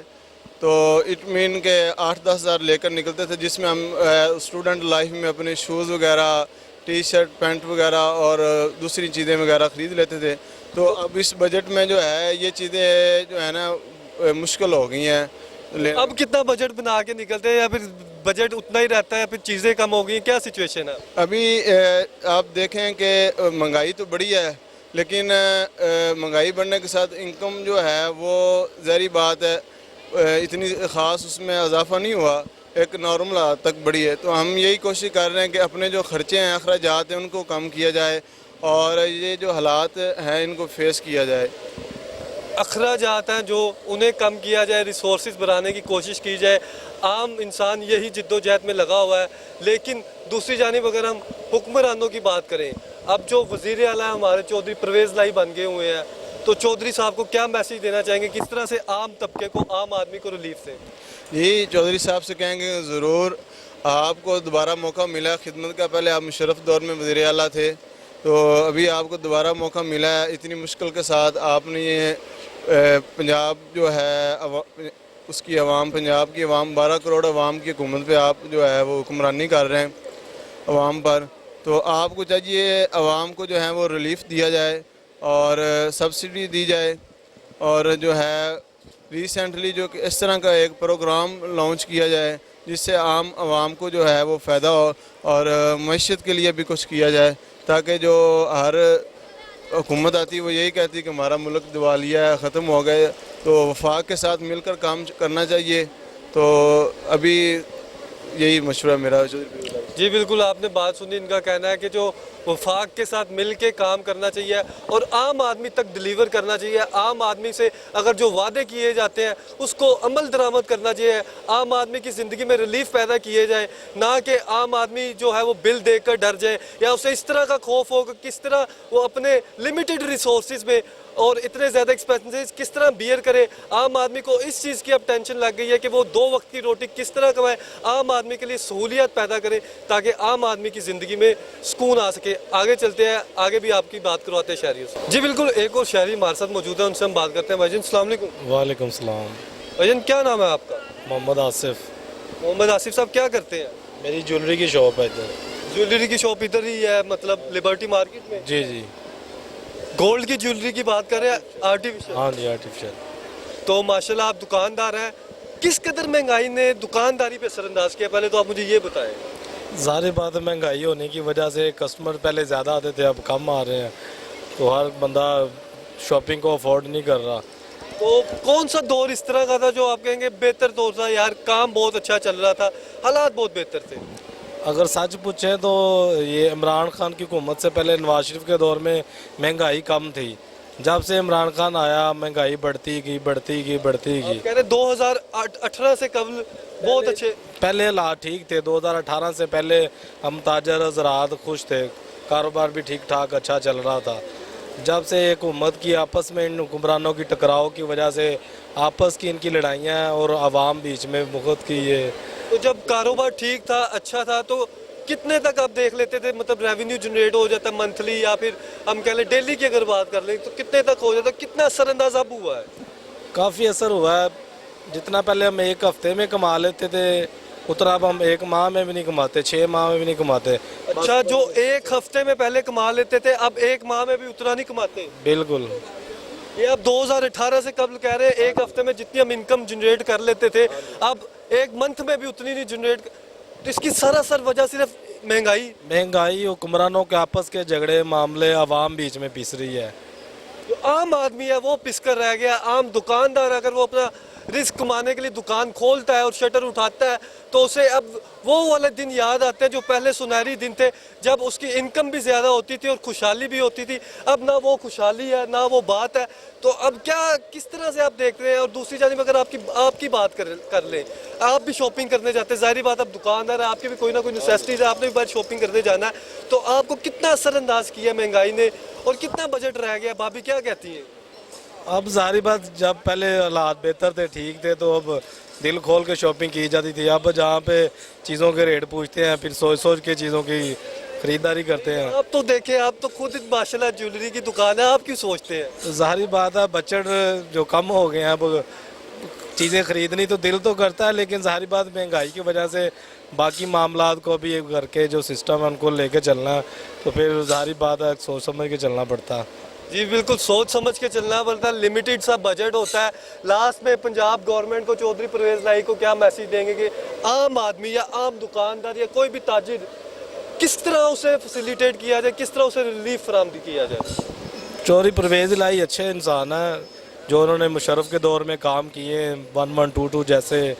तो इट मीन के 8-10 हज़ार लेकर निकलते थे, जिसमें हम स्टूडेंट लाइफ में अपने शूज़ वगैरह, टी शर्ट, पैंट वगैरह और दूसरी चीज़ें वगैरह ख़रीद लेते थे। तो अब इस बजट में जो है ये चीज़ें जो है ना मुश्किल हो गई हैं। अब कितना बजट बना के निकलते हैं, या फिर बजट उतना ही रहता है, या फिर चीज़ें कम हो गई, क्या सिचुएशन है? अभी आप देखें कि महंगाई तो बढ़ी है, लेकिन महंगाई बढ़ने के साथ इनकम जो है वो ज़ाहिर बात है इतनी ख़ास उसमें इजाफा नहीं हुआ, एक नॉर्मल हद तक बढ़ी है। तो हम यही कोशिश कर रहे हैं कि अपने जो ख़र्चे हैं, अखराजात हैं, उनको कम किया जाए और ये जो हालात हैं इनको फेस किया जाए। अखराजात हैं जो, उन्हें कम किया जाए, रिसोर्सेज बढ़ाने की कोशिश की जाए। आम इंसान यही जिद्दोजहद में लगा हुआ है। लेकिन दूसरी जानिब अगर हम हुक्मरानों की बात करें, अब जो वज़ीर आला हमारे चौधरी परवेज़ लाई बन गए हुए हैं, तो चौधरी साहब को क्या मैसेज देना चाहेंगे, किस तरह से आम तबके को, आम आदमी को रिलीफ दें? जी, चौधरी साहब से कहेंगे ज़रूर आपको दोबारा मौका मिला खिदमत का। पहले आप मुशर्रफ दौर में वज़ीर आला थे, तो अभी आपको दोबारा मौका मिला है। इतनी मुश्किल के साथ आपने ये पंजाब जो है उसकी आवाम, पंजाब की आवाम, 12 करोड़ आवाम की हुकूमत पे आप जो है वो हुक्मरानी कर रहे हैं आवाम पर। तो आपको चाहिए आवाम को जो है वो रिलीफ दिया जाए और सब्सिडी दी जाए, और जो है रिसेंटली जो कि इस तरह का एक प्रोग्राम लॉन्च किया जाए जिससे आम आवाम को जो है वो फ़ायदा हो, और मईशत के लिए भी कुछ किया जाए, ताकि जो हर हुकूमत आती है वो यही कहती है कि हमारा मुल्क दिवालिया है, ख़त्म हो गए, तो वफाक के साथ मिलकर काम करना चाहिए। तो अभी यही मशवरा मेरा। जी बिल्कुल, आपने बात सुनी। इनका कहना है कि जो वफाक के साथ मिल के काम करना चाहिए और आम आदमी तक डिलीवर करना चाहिए। आम आदमी से अगर जो वादे किए जाते हैं उसको अमल दरामद करना चाहिए। आम आदमी की ज़िंदगी में रिलीफ पैदा किए जाए, ना कि आम आदमी जो है वो बिल देकर डर जाए, या उसे इस तरह का खौफ हो कि किस तरह वो अपने लिमिटेड रिसोर्सेज में और इतने ज़्यादा एक्सपेंसेस किस तरह बियर करे। आम आदमी को इस चीज़ की अब टेंशन लग गई है कि वो 2 वक्त की रोटी किस तरह कमाए, आम आदमी के लिए सहूलियत पैदा करे ताकि आम आदमी की ज़िंदगी में सुकून आ सके। आगे चलते हैं, आगे भी आपकी बात करवाते हैं शहरियों से। जी बिल्कुल, एक और शहरी हमारे साथ मौजूद है, उनसे हम बात करते हैं। भाईजान अस्सलाम वालेकुम। वालेकुम सलाम। भाईजान क्या नाम है आपका? मोहम्मद आसिफ। मोहम्मद आसिफ साहब क्या करते हैं? मेरी ज्वेलरी की शॉप है इधर। ज्वेलरी की शॉप इधर ही है, मतलब लिबर्टी मार्केट में? जी जी। गोल्ड की ज्वेलरी की बात करें, आर्टिफिशियल? हाँ जी, आर्टिफिशियल। तो माशाल्लाह आप दुकानदार हैं, किस कदर महंगाई ने दुकानदारी पे असरअंदाज किया, पहले तो आप मुझे ये बताएं। ज़ाहिर बात है, महंगाई होने की वजह से कस्टमर पहले ज़्यादा आते थे, अब कम आ रहे हैं, तो हर बंदा शॉपिंग को अफोर्ड नहीं कर रहा। तो कौन सा दौर इस तरह का था जो आप कहेंगे बेहतर दौर था, यार काम बहुत अच्छा चल रहा था, हालात बहुत बेहतर थे? अगर सच पूछें तो ये इमरान खान की हुकूमत से पहले नवाज शरीफ के दौर में महंगाई कम थी। जब से इमरान खान आया महंगाई बढ़ती गई बढ़ती गई बढ़ती गई। कह रहे 2018 से कबल बहुत अच्छे पहले हालात ठीक थे। 2018 से पहले हम ताजर हजरात खुश थे, कारोबार भी ठीक ठाक अच्छा चल रहा था। जब से एक हुकूमत की आपस में इन हुक्मरानों की टकराव की वजह से आपस की इनकी लड़ाइयाँ और आवाम बीच में मुख्त की ये। तो जब कारोबार ठीक था, अच्छा था, तो कितने तक आप देख लेते थे, मतलब रेवेन्यू जनरेट हो जाता मंथली, या फिर हम कह लें डेली की अगर बात कर लें तो कितने तक हो जाता, कितना असरअंदाज अब हुआ है? काफ़ी असर हुआ है। जितना पहले हम एक हफ्ते में कमा लेते थे उतना अब हम एक माह में भी नहीं कमाते, 6 माह में भी नहीं कमाते। अच्छा, जो एक हफ्ते में पहले कमा लेते थे अब एक माह में भी उतना नहीं कमाते? बिल्कुल। ये आप 2018 से कब कह रहे हैं एक हफ्ते में जितनी हम इनकम जनरेट कर लेते थे अब एक मंथ में भी उतनी नहीं जनरेट। तो इसकी सरासर वजह सिर्फ महंगाई, हुक्मरानों के आपस के झगड़े मामले, आवाम बीच में पिस रही है। जो आम आदमी है वो पिसकर रह गया। आम दुकानदार अगर वो अपना रिस्क कमाने के लिए दुकान खोलता है और शटर उठाता है तो उसे अब वो वाले दिन याद आते हैं जो पहले सुनहरी दिन थे, जब उसकी इनकम भी ज़्यादा होती थी और खुशहाली भी होती थी। अब ना वो खुशहाली है ना वो बात है। तो अब क्या, किस तरह से आप देख रहे हैं? और दूसरी जानिब अगर आपकी बात कर लें, आप भी शॉपिंग करने जाते हैं, जाहिर बात आप दुकानदार है, आपकी भी कोई ना कोई नेसेसिटीज है, आपने भी बाहर शॉपिंग करने जाना है, तो आपको कितना असरअंदाज किया महंगाई ने और कितना बजट रह गया? भाभी क्या कहती हैं? अब जारी बात, जब पहले हालात बेहतर थे, ठीक थे, तो अब दिल खोल के शॉपिंग की जाती थी। अब जहाँ पे चीज़ों के रेट पूछते हैं फिर सोच सोच के चीज़ों की खरीदारी करते हैं। आप तो देखें, आप तो खुद माशाल्लाह ज्वेलरी की दुकान है, आप क्यों सोचते हैं? तो जाहिर बात है बजट जो कम हो गए हैं, अब चीज़ें खरीदनी तो दिल तो करता है, लेकिन जाहिर बात महंगाई की वजह से बाकी मामलात को भी घर के जो सिस्टम है उनको लेके चलना है, तो फिर जाहिर बात है सोच समझ के चलना पड़ता है। जी बिल्कुल, सोच समझ के चलना पड़ता है। लिमिटेड सा बजट होता है। लास्ट में पंजाब गवर्नमेंट को, चौधरी परवेज लाई को क्या मैसेज देंगे कि आम आदमी या आम दुकानदार या कोई भी ताजिर किस तरह उसे फैसिलिटेट किया जाए, किस तरह उसे रिलीफ फराहम किया जाए? चौधरी परवेज लाई अच्छे इंसान है, जो उन्होंने मुशर्रफ के दौर में काम किए, 1122 जैसे,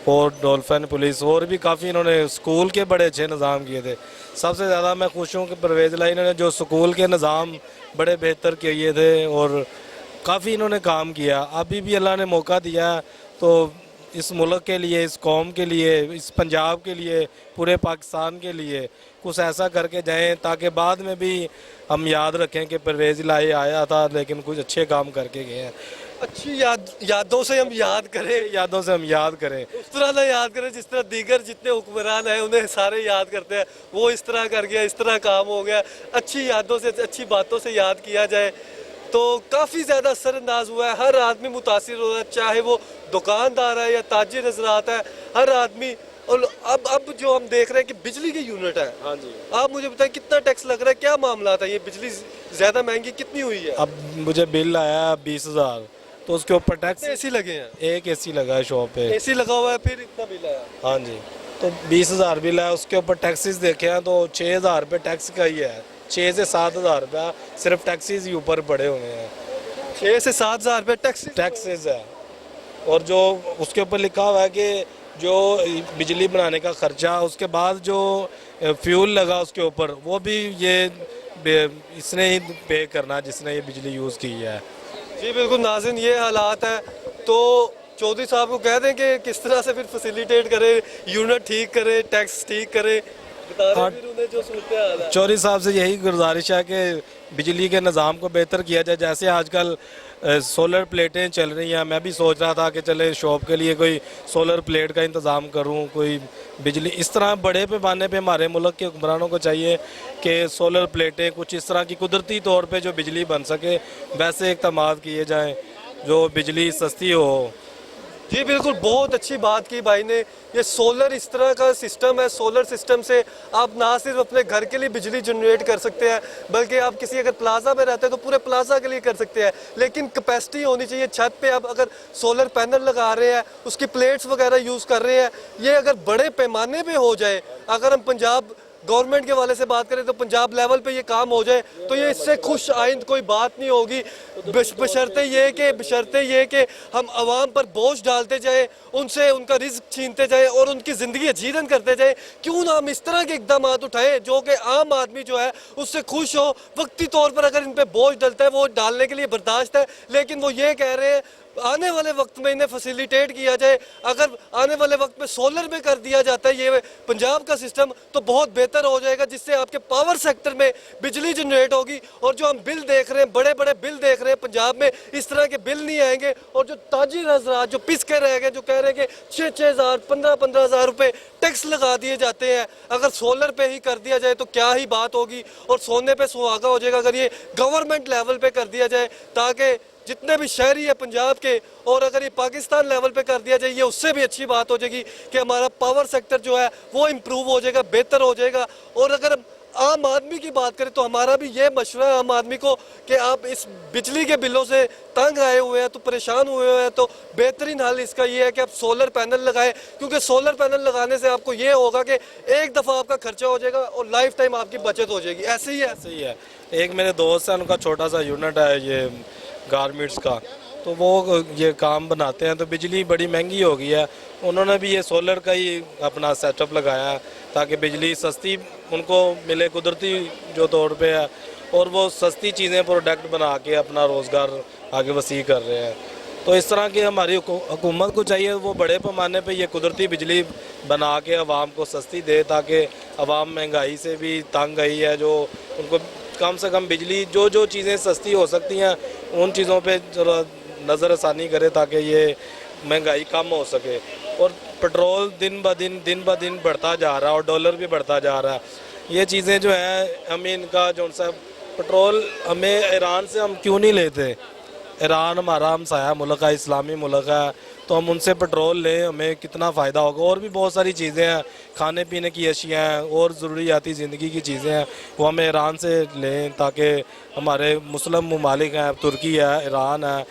और डॉल्फिन पुलिस, और भी काफ़ी इन्होंने स्कूल के बड़े अच्छे निज़ाम किए थे। सबसे ज़्यादा मैं खुश हूँ कि परवेज लाई ने जो स्कूल के निज़ाम बड़े बेहतर किए थे और काफ़ी इन्होंने काम किया। अभी भी अल्लाह ने मौका दिया तो इस मुल्क के लिए, इस कौम के लिए, इस पंजाब के लिए, पूरे पाकिस्तान के लिए कुछ ऐसा करके जाएं ताकि बाद में भी हम याद रखें कि परवेज लाई आया था लेकिन कुछ अच्छे काम करके गए हैं। अच्छी यादों से हम याद करें, यादों से हम याद करें, उस तरह ना याद करें जिस तरह दीगर जितने हुक्मरान हैं उन्हें सारे याद करते हैं, वो इस तरह कर गया, इस तरह काम हो गया। अच्छी यादों से, अच्छी बातों से याद किया जाए तो काफ़ी ज़्यादा असरअंदाज हुआ है। हर आदमी मुतासिर हो रहा है, चाहे वो दुकानदार है या ताजिर हजरात है, हर आदमी। और अब जो हम देख रहे हैं कि बिजली के यूनिट है, हाँ जी, आप मुझे बताएं कितना टैक्स लग रहा है, क्या मामला था? ये बिजली ज़्यादा महंगी कितनी हुई है? अब मुझे बिल आया 20,000, तो उसके ऊपर टैक्स। एसी लगे हैं? एक एसी लगा है शॉप पे। एसी लगा हुआ है, फिर इतना बिल आया? हाँ जी, तो 20,000 बिल है, उसके ऊपर टैक्सेस देखे हैं तो 6,000 रुपये टैक्स का ही है। 6 से 7,000 रुपया सिर्फ टैक्सीज ही ऊपर पड़े हुए हैं। 6 से 7,000 रुपये टैक्सेस है, और जो उसके ऊपर लिखा हुआ है कि जो बिजली बनाने का खर्चा, उसके बाद जो फ्यूल लगा उसके ऊपर, वो भी ये इसने ही पे करना जिसने ये बिजली यूज़ की है। जी बिल्कुल नाज़रीन, ये हालात है। तो चौधरी साहब को कह दें कि किस तरह से फिर फैसिलिटेट करे, यूनिट ठीक करे, टैक्स ठीक करे, बता दें फिर उन्हें जो सूरत हाल है। चौधरी साहब से यही गुजारिश है कि बिजली के निज़ाम को बेहतर किया जाए। जैसे आजकल सोलर प्लेटें चल रही हैं, मैं भी सोच रहा था कि चले शॉप के लिए कोई सोलर प्लेट का इंतज़ाम करूं, कोई बिजली इस तरह बड़े पैमाने पे हमारे मुल्क के हुक्मरानों को चाहिए कि सोलर प्लेटें कुछ इस तरह की कुदरती तौर पे जो बिजली बन सके वैसे इक़दाम किए जाएं जो बिजली सस्ती हो। जी बिल्कुल, बहुत अच्छी बात की भाई ने। ये सोलर इस तरह का सिस्टम है, सोलर सिस्टम से आप ना सिर्फ अपने घर के लिए बिजली जनरेट कर सकते हैं बल्कि आप किसी अगर प्लाजा में रहते हैं तो पूरे प्लाजा के लिए कर सकते हैं। लेकिन कैपेसिटी होनी चाहिए छत पे। आप अगर सोलर पैनल लगा रहे हैं, उसकी प्लेट्स वगैरह यूज़ कर रहे हैं, ये अगर बड़े पैमाने पे हो जाए, अगर हम पंजाब गवर्नमेंट के वाले से बात करें तो पंजाब लेवल पे ये काम हो जाए तो ये इससे खुश आइंद कोई बात नहीं होगी। बशर्ते ये कि हम आवाम पर बोझ डालते जाए, उनसे उनका रिस्क छीनते जाए और उनकी ज़िंदगी अजीरन करते जाए। क्यों ना हम इस तरह के इकदाम उठाएं जो कि आम आदमी जो है उससे खुश हो। वक्ती तौर पर अगर इन पर बोझ डलता है वो डालने के लिए बर्दाश्त है, लेकिन वो ये कह रहे हैं आने वाले वक्त में इन्हें फैसिलिटेट किया जाए, अगर आने वाले वक्त में सोलर में कर दिया जाता है ये पंजाब का सिस्टम, तो बहुत बेहतर हो जाएगा, जिससे आपके पावर सेक्टर में बिजली जनरेट होगी। और जो हम बिल देख रहे हैं, बड़े बड़े बिल देख रहे हैं पंजाब में, इस तरह के बिल नहीं आएंगे। और जो ताजिर हजरात जो पिस के रह गए, जो कह रहे हैं कि 6,000 15,000 रुपये टैक्स लगा दिए जाते हैं, अगर सोलर पे ही कर दिया जाए तो क्या ही बात होगी, और सोने पे सुहागा हो जाएगा अगर ये गवर्नमेंट लेवल पे कर दिया जाए, ताकि जितने भी शहरी है पंजाब के, और अगर ये पाकिस्तान लेवल पे कर दिया जाए, ये उससे भी अच्छी बात हो जाएगी कि हमारा पावर सेक्टर जो है वो इम्प्रूव हो जाएगा, बेहतर हो जाएगा। और अगर हम आम आदमी की बात करें तो हमारा भी ये मशवरा है आम आदमी को कि आप इस बिजली के बिलों से तंग आए हुए हैं, तो परेशान हुए हुए हैं, तो बेहतरीन हल इसका ये है कि आप सोलर पैनल लगाएं, क्योंकि सोलर पैनल लगाने से आपको ये होगा कि एक दफ़ा आपका खर्चा हो जाएगा और लाइफ टाइम आपकी बचत हो जाएगी। ऐसे ही है। सही है। एक मेरे दोस्त है, उनका छोटा सा यूनिट है ये गारमेंट्स का, तो वो ये काम बनाते हैं, तो बिजली बड़ी महंगी हो गई है। उन्होंने भी ये सोलर का ही अपना सेटअप लगाया है ताकि बिजली सस्ती उनको मिले, कुदरती जो तौर पे है, और वो सस्ती चीज़ें प्रोडक्ट बना के अपना रोज़गार आगे वसी कर रहे हैं। तो इस तरह की हमारी हुकूमत को चाहिए वो बड़े पैमाने पे ये कुदरती बिजली बना के आवाम को सस्ती दे, ताकि आवाम महंगाई से भी तंग आई है, जो उनको कम से कम बिजली जो चीज़ें सस्ती हो सकती हैं उन चीज़ों पे जरा नज़रसानी करे, ताकि ये महंगाई कम हो सके। और पेट्रोल दिन ब दिन बढ़ता जा रहा है, और डॉलर भी बढ़ता जा रहा है। ये चीज़ें जो हैं, हमें इनका जो सा पेट्रोल हमें ईरान से हम क्यों नहीं लेते? ईरान हमारा हमसाया मुल्क है, इस्लामी मुल्क है, तो हम उनसे पेट्रोल लें, हमें कितना फ़ायदा होगा। और भी बहुत सारी चीज़ें हैं, खाने पीने की अशिया हैं और ज़रूरियाती ज़िंदगी की चीज़ें हैं, वो हमें ईरान से लें, ताकि हमारे मुस्लिम ममालिक हैं, तुर्की है, ईरान है,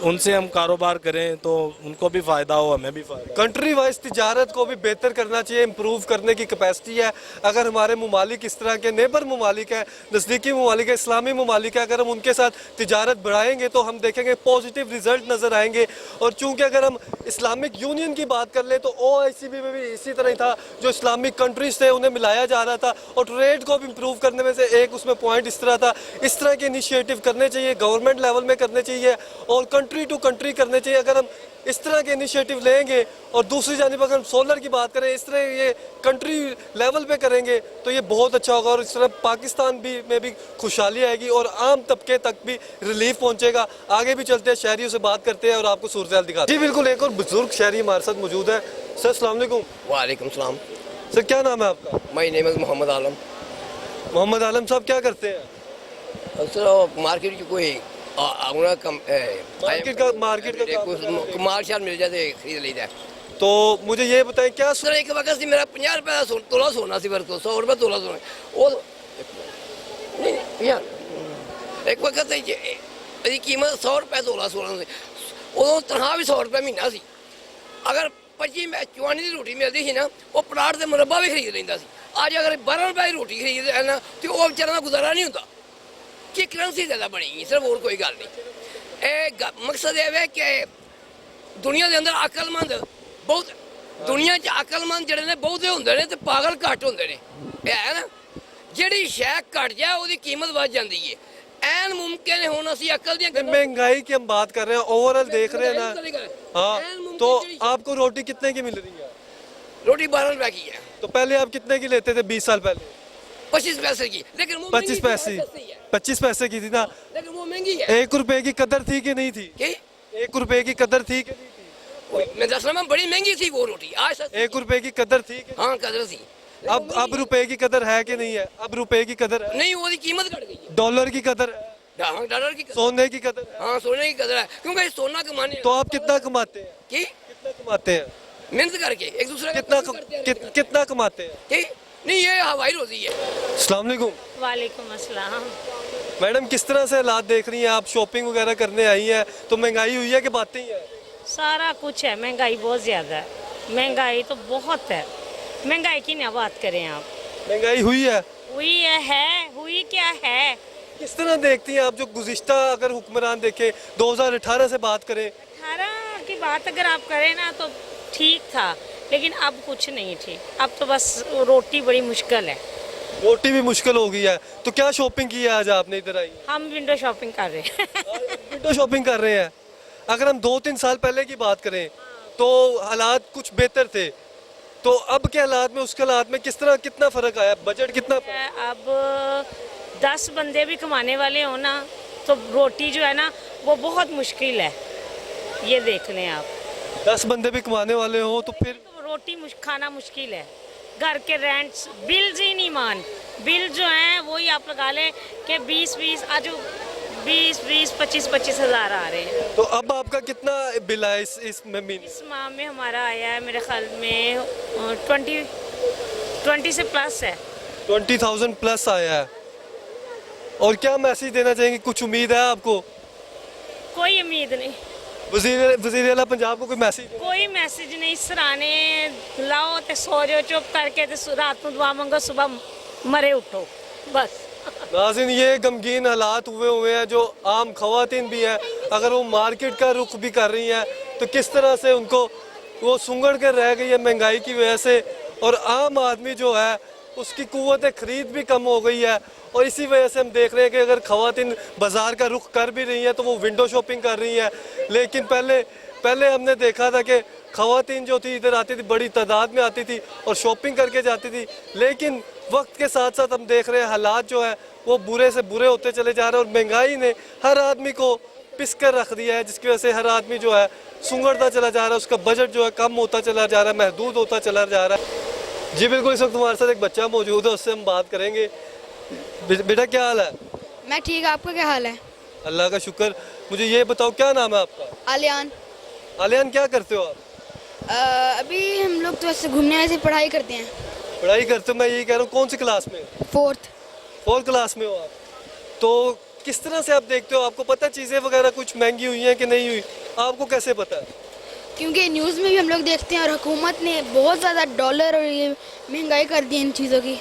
उनसे हम कारोबार करें तो उनको भी फ़ायदा हो, हमें भी फ़ायदा। कंट्री वाइज तिजारत को भी बेहतर करना चाहिए, इम्प्रूव करने की कैपेसिटी है। अगर हमारे ममालिक इस तरह के नेबर ममालिक हैं, नज़दीकी ममालिक है, इस्लामी ममालिक है, अगर हम उनके साथ तिजारत बढ़ाएंगे तो हम देखेंगे पॉजिटिव रिजल्ट नज़र आएंगे। और चूँकि अगर हम इस्लामिक यूनियन की बात कर लें तो OIC में भी इसी तरह ही था, जो इस्लामिक कंट्रीज थे उन्हें मिलाया जा रहा था, और ट्रेड को भी इम्प्रूव करने में से एक उसमें पॉइंट इस तरह था। इस तरह के इनिशिएटिव करने चाहिए, गवर्नमेंट लेवल में करने चाहिए और कंट्री टू कंट्री करने चाहिए। अगर हम इस तरह के इनिशिएटिव लेंगे, और दूसरी जानिब अगर हम सोलर की बात करें, इस तरह ये कंट्री लेवल पे करेंगे तो ये बहुत अच्छा होगा, और इस तरह पाकिस्तान भी में भी खुशहाली आएगी और आम तबके तक भी रिलीफ पहुंचेगा। आगे भी चलते हैं, शहरियों से बात करते हैं और आपको सूरत दिखाते हैं। जी बिल्कुल, एक और बुजुर्ग शहरी हमारे साथ मौजूद है। सर अस्सलाम वालेकुम। वालेकुम सलाम। सर क्या नाम है आपका? माय नेम इज़ मोहम्मद आलम। मोहम्मद आलम साहब क्या करते हैं? सर मार्केट की कोई मार्केट का कुछ माल शाल मिल जाए तो खरीद लीजिए। तो मुझे ये बताएं, क्या सर एक वक्त से मेरा 50 रुपये तोला सोना सी, वर्क 100 रुपये तोला सोना, वो नहीं यार एक वक्त ਇਹਦੀ कीमत 100 रुपये तोला सोना ਸੀ, ਉਦੋਂ ਤਨਖਾਹ ਵੀ 100 रुपये ਮਹੀਨਾ ਸੀ। अगर 25 ਚਵਾਨੀ ਦੀ ਰੋਟੀ ਮਿਲਦੀ ਸੀ ਨਾ, ਉਹ ਪਲਾਟ ਦੇ ਮੁਰੱਬਾ ਵੀ ਖਰੀਦ ਲੈਂਦਾ ਸੀ। ਅੱਜ ਅਗਰ 12 रुपये ਦੀ ਰੋਟੀ ਖਰੀਦ ਲੈਣਾ ਤੇ ਉਹ ਵਿਚਾਰਾ ਦਾ ਗੁਜ਼ਾਰਾ ਨਹੀਂ ਹੁੰਦਾ, कि करंसी ज़्यादा बनी सिर्फ, और कोई गल नहीं। मकसद ये है कि दुनिया के अंदर अकलमंद बहुत, दुनिया च अकलमंद जड़े ने बहुत होंदे ने ते पागल घट होंदे ने, है ना। जिहड़ी शै घट जाए उसकी कीमत बढ़ जाती है। ऐन मुमकिन है हुण असीं अकल दी महंगाई की हम बात कर रहे हैं, ओवरऑल देख रहे हैं ना। हाँ, तो आपको रोटी कितने की मिल रही है? रोटी 12 रुपये की है। तो पहले आप कितने की लेते थे 20 साल पहले? 25 पैसे की, लेकिन वो 25 पैसे 25 पैसे की थी ना, लेकिन वो महंगी है। 1 रुपए की कदर थी कि नहीं थी? 1 रुपए की कदर थी कि नहीं थी? मैं दस रहा हूं, बड़ी महंगी थी वो रोटी। आज 1 रुपए की कदर थी कि? हाँ कदर थी। अब रुपए की कदर है कि नहीं है? अब रुपए की कदर है? नहीं, वो कीमत घट गई है। डॉलर की कदर है? हाँ डॉलर की, सोने की कदर है? हाँ सोने की कदर है, क्योंकि सोना कमाने। तो आप कितना कमाते हैं? कितना कमाते हैं मेहनत करके एक दूसरे कितना कमाते हैं? नहीं, ये हवाई रोजी है। अस्सलाम वालेकुम। वालेकुम अस्सलाम। मैडम किस तरह से हालात देख रही हैं आप? शॉपिंग वगैरह करने आई हैं तो महंगाई हुई है कि बातें ही है? सारा कुछ है, महंगाई बहुत ज़्यादा है, महंगाई तो बहुत है। महंगाई की ना बात करें आप। महंगाई हुई है? हुई क्या है? किस तरह देखती हैं आप, जो गुज़िश्ता अगर हुक्मरान देखें 2018 से बात करें? 18 की बात अगर आप करें ना तो ठीक था, लेकिन अब कुछ नहीं ठीक। अब तो बस रोटी बड़ी मुश्किल है। रोटी भी मुश्किल हो गई है। तो क्या शॉपिंग की है आज आपने इधर आई? हम विंडो शॉपिंग कर रहे हैं। विंडो शॉपिंग कर रहे हैं। अगर हम 2-3 साल पहले की बात करें तो हालात कुछ बेहतर थे, तो अब के हालात में उसके हालात में किस तरह कितना फ़र्क आया, बजट कितना अब 10 बंदे भी कमाने वाले हो ना तो रोटी जो है ना वो बहुत मुश्किल है, ये देख लें आप। 10 बंदे भी कमाने वाले हो तो फिर तो रोटी खाना मुश्किल है, घर के रेंट्स बिल्स ही नहीं मान, बिल जो हैं वही आप लगा लें कि 20 आज 20-25 हज़ार आ रहे हैं। तो अब आपका कितना बिल है इस महीने? इस माह में हमारा आया है मेरे ख्याल में 20 से प्लस है। 20,000 प्लस आया है। और क्या मैसेज देना चाहेंगे, कुछ उम्मीद है आपको? कोई उम्मीद नहीं, वज़ीर आला पंजाब को कोई मैसेज? कोई मैसेज नहीं। सराने लाओ तो सो जाओ चुप करके, तो रात को दुआ मंगो, सुबह मरे उठो, बस। नाज़रीन, ये गमगीन हालात हुए हैं जो आम खवातीन भी हैं, अगर वो मार्केट का रुख भी कर रही हैं तो किस तरह से उनको वो सुंगड़ कर रह गई है महंगाई की वजह से, और आम आदमी जो है उसकी कुव्वत ख़रीद भी कम हो गई है। और इसी वजह से हम देख रहे हैं कि अगर खवातीन बाज़ार का रुख कर भी रही हैं तो वो विंडो शॉपिंग कर रही हैं। लेकिन पहले हमने देखा था कि खवातीन जो थी इधर आती थी, बड़ी तादाद में आती थी और शॉपिंग करके जाती थी। लेकिन वक्त के साथ साथ हम देख रहे हैं हालात जो है वो बुरे से बुरे होते चले जा रहे हैं, और महंगाई ने हर आदमी को पिस कर रख दिया है, जिसकी वजह से हर आदमी जो है सुंगड़ता चला जा रहा है, उसका बजट जो है कम होता चला जा रहा है, महदूद होता चला जा रहा है। जी बिल्कुल, इस वक्त हमारे साथ एक बच्चा मौजूद है, उससे हम बात करेंगे। बेटा क्या हाल है? मैं ठीक, आपका क्या हाल है? अल्लाह का शुक्र। मुझे ये बताओ क्या नाम है आपका? आलियान। आलियान, क्या करते हो आप? अभी हम लोग तो ऐसे घूमने ऐसे पढ़ाई करते हैं। पढ़ाई करते हो? मैं यही कह रहा हूँ, कौन सी क्लास में? 4th क्लास में हो आप। तो किस तरह से आप देखते हो, आपको पता चीज़ें वगैरह कुछ महंगी हुई हैं कि नहीं हुई, आपको कैसे पता है? क्योंकि न्यूज़ में भी हम लोग देखते हैं और हुकूमत ने बहुत ज़्यादा डॉलर और ये महंगाई कर दी है इन चीज़ों की।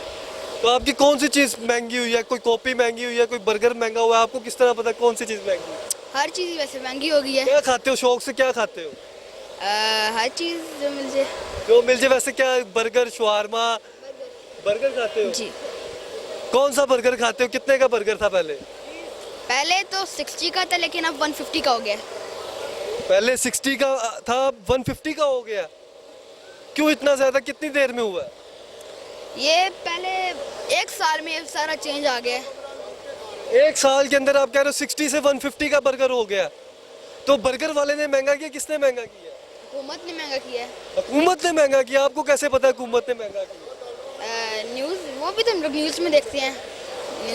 तो आपकी कौन सी चीज़ महंगी हुई है? कोई कॉपी महंगी हुई है, कोई बर्गर महंगा हुआ है, आपको किस तरह पता कौन सी चीज़ महंगी है? हर चीज़ वैसे महंगी हो गई है। क्या खाते हो, शौक से क्या खाते हो? हर चीज़ जो मिल जाए। जो मिल जाए। वैसे क्या बर्गर, शवारमा? बर्गर खाते हो जी। कौन सा बर्गर खाते हो? कितने का बर्गर था पहले? पहले तो 60 का था लेकिन अब 150 का हो गया। पहले 60 का था, 150 का हो गया। क्यों इतना ज़्यादा, कितनी देर में हुआ? ये पहले 1 साल में सारा चेंज आ गया। 1 साल के अंदर आप कह रहे हो 60 से 150 का बर्गर हो गया। तो बर्गर वाले ने महंगा किया, किसने महंगा किया? हुकूमत ने महंगा किया है। हुकूमत ने महंगा किया। आपको कैसे पता है हुकूमत ने महंगा किया? न्यूज़, वो भी तो हम लोग न्यूज़ में देखते हैं।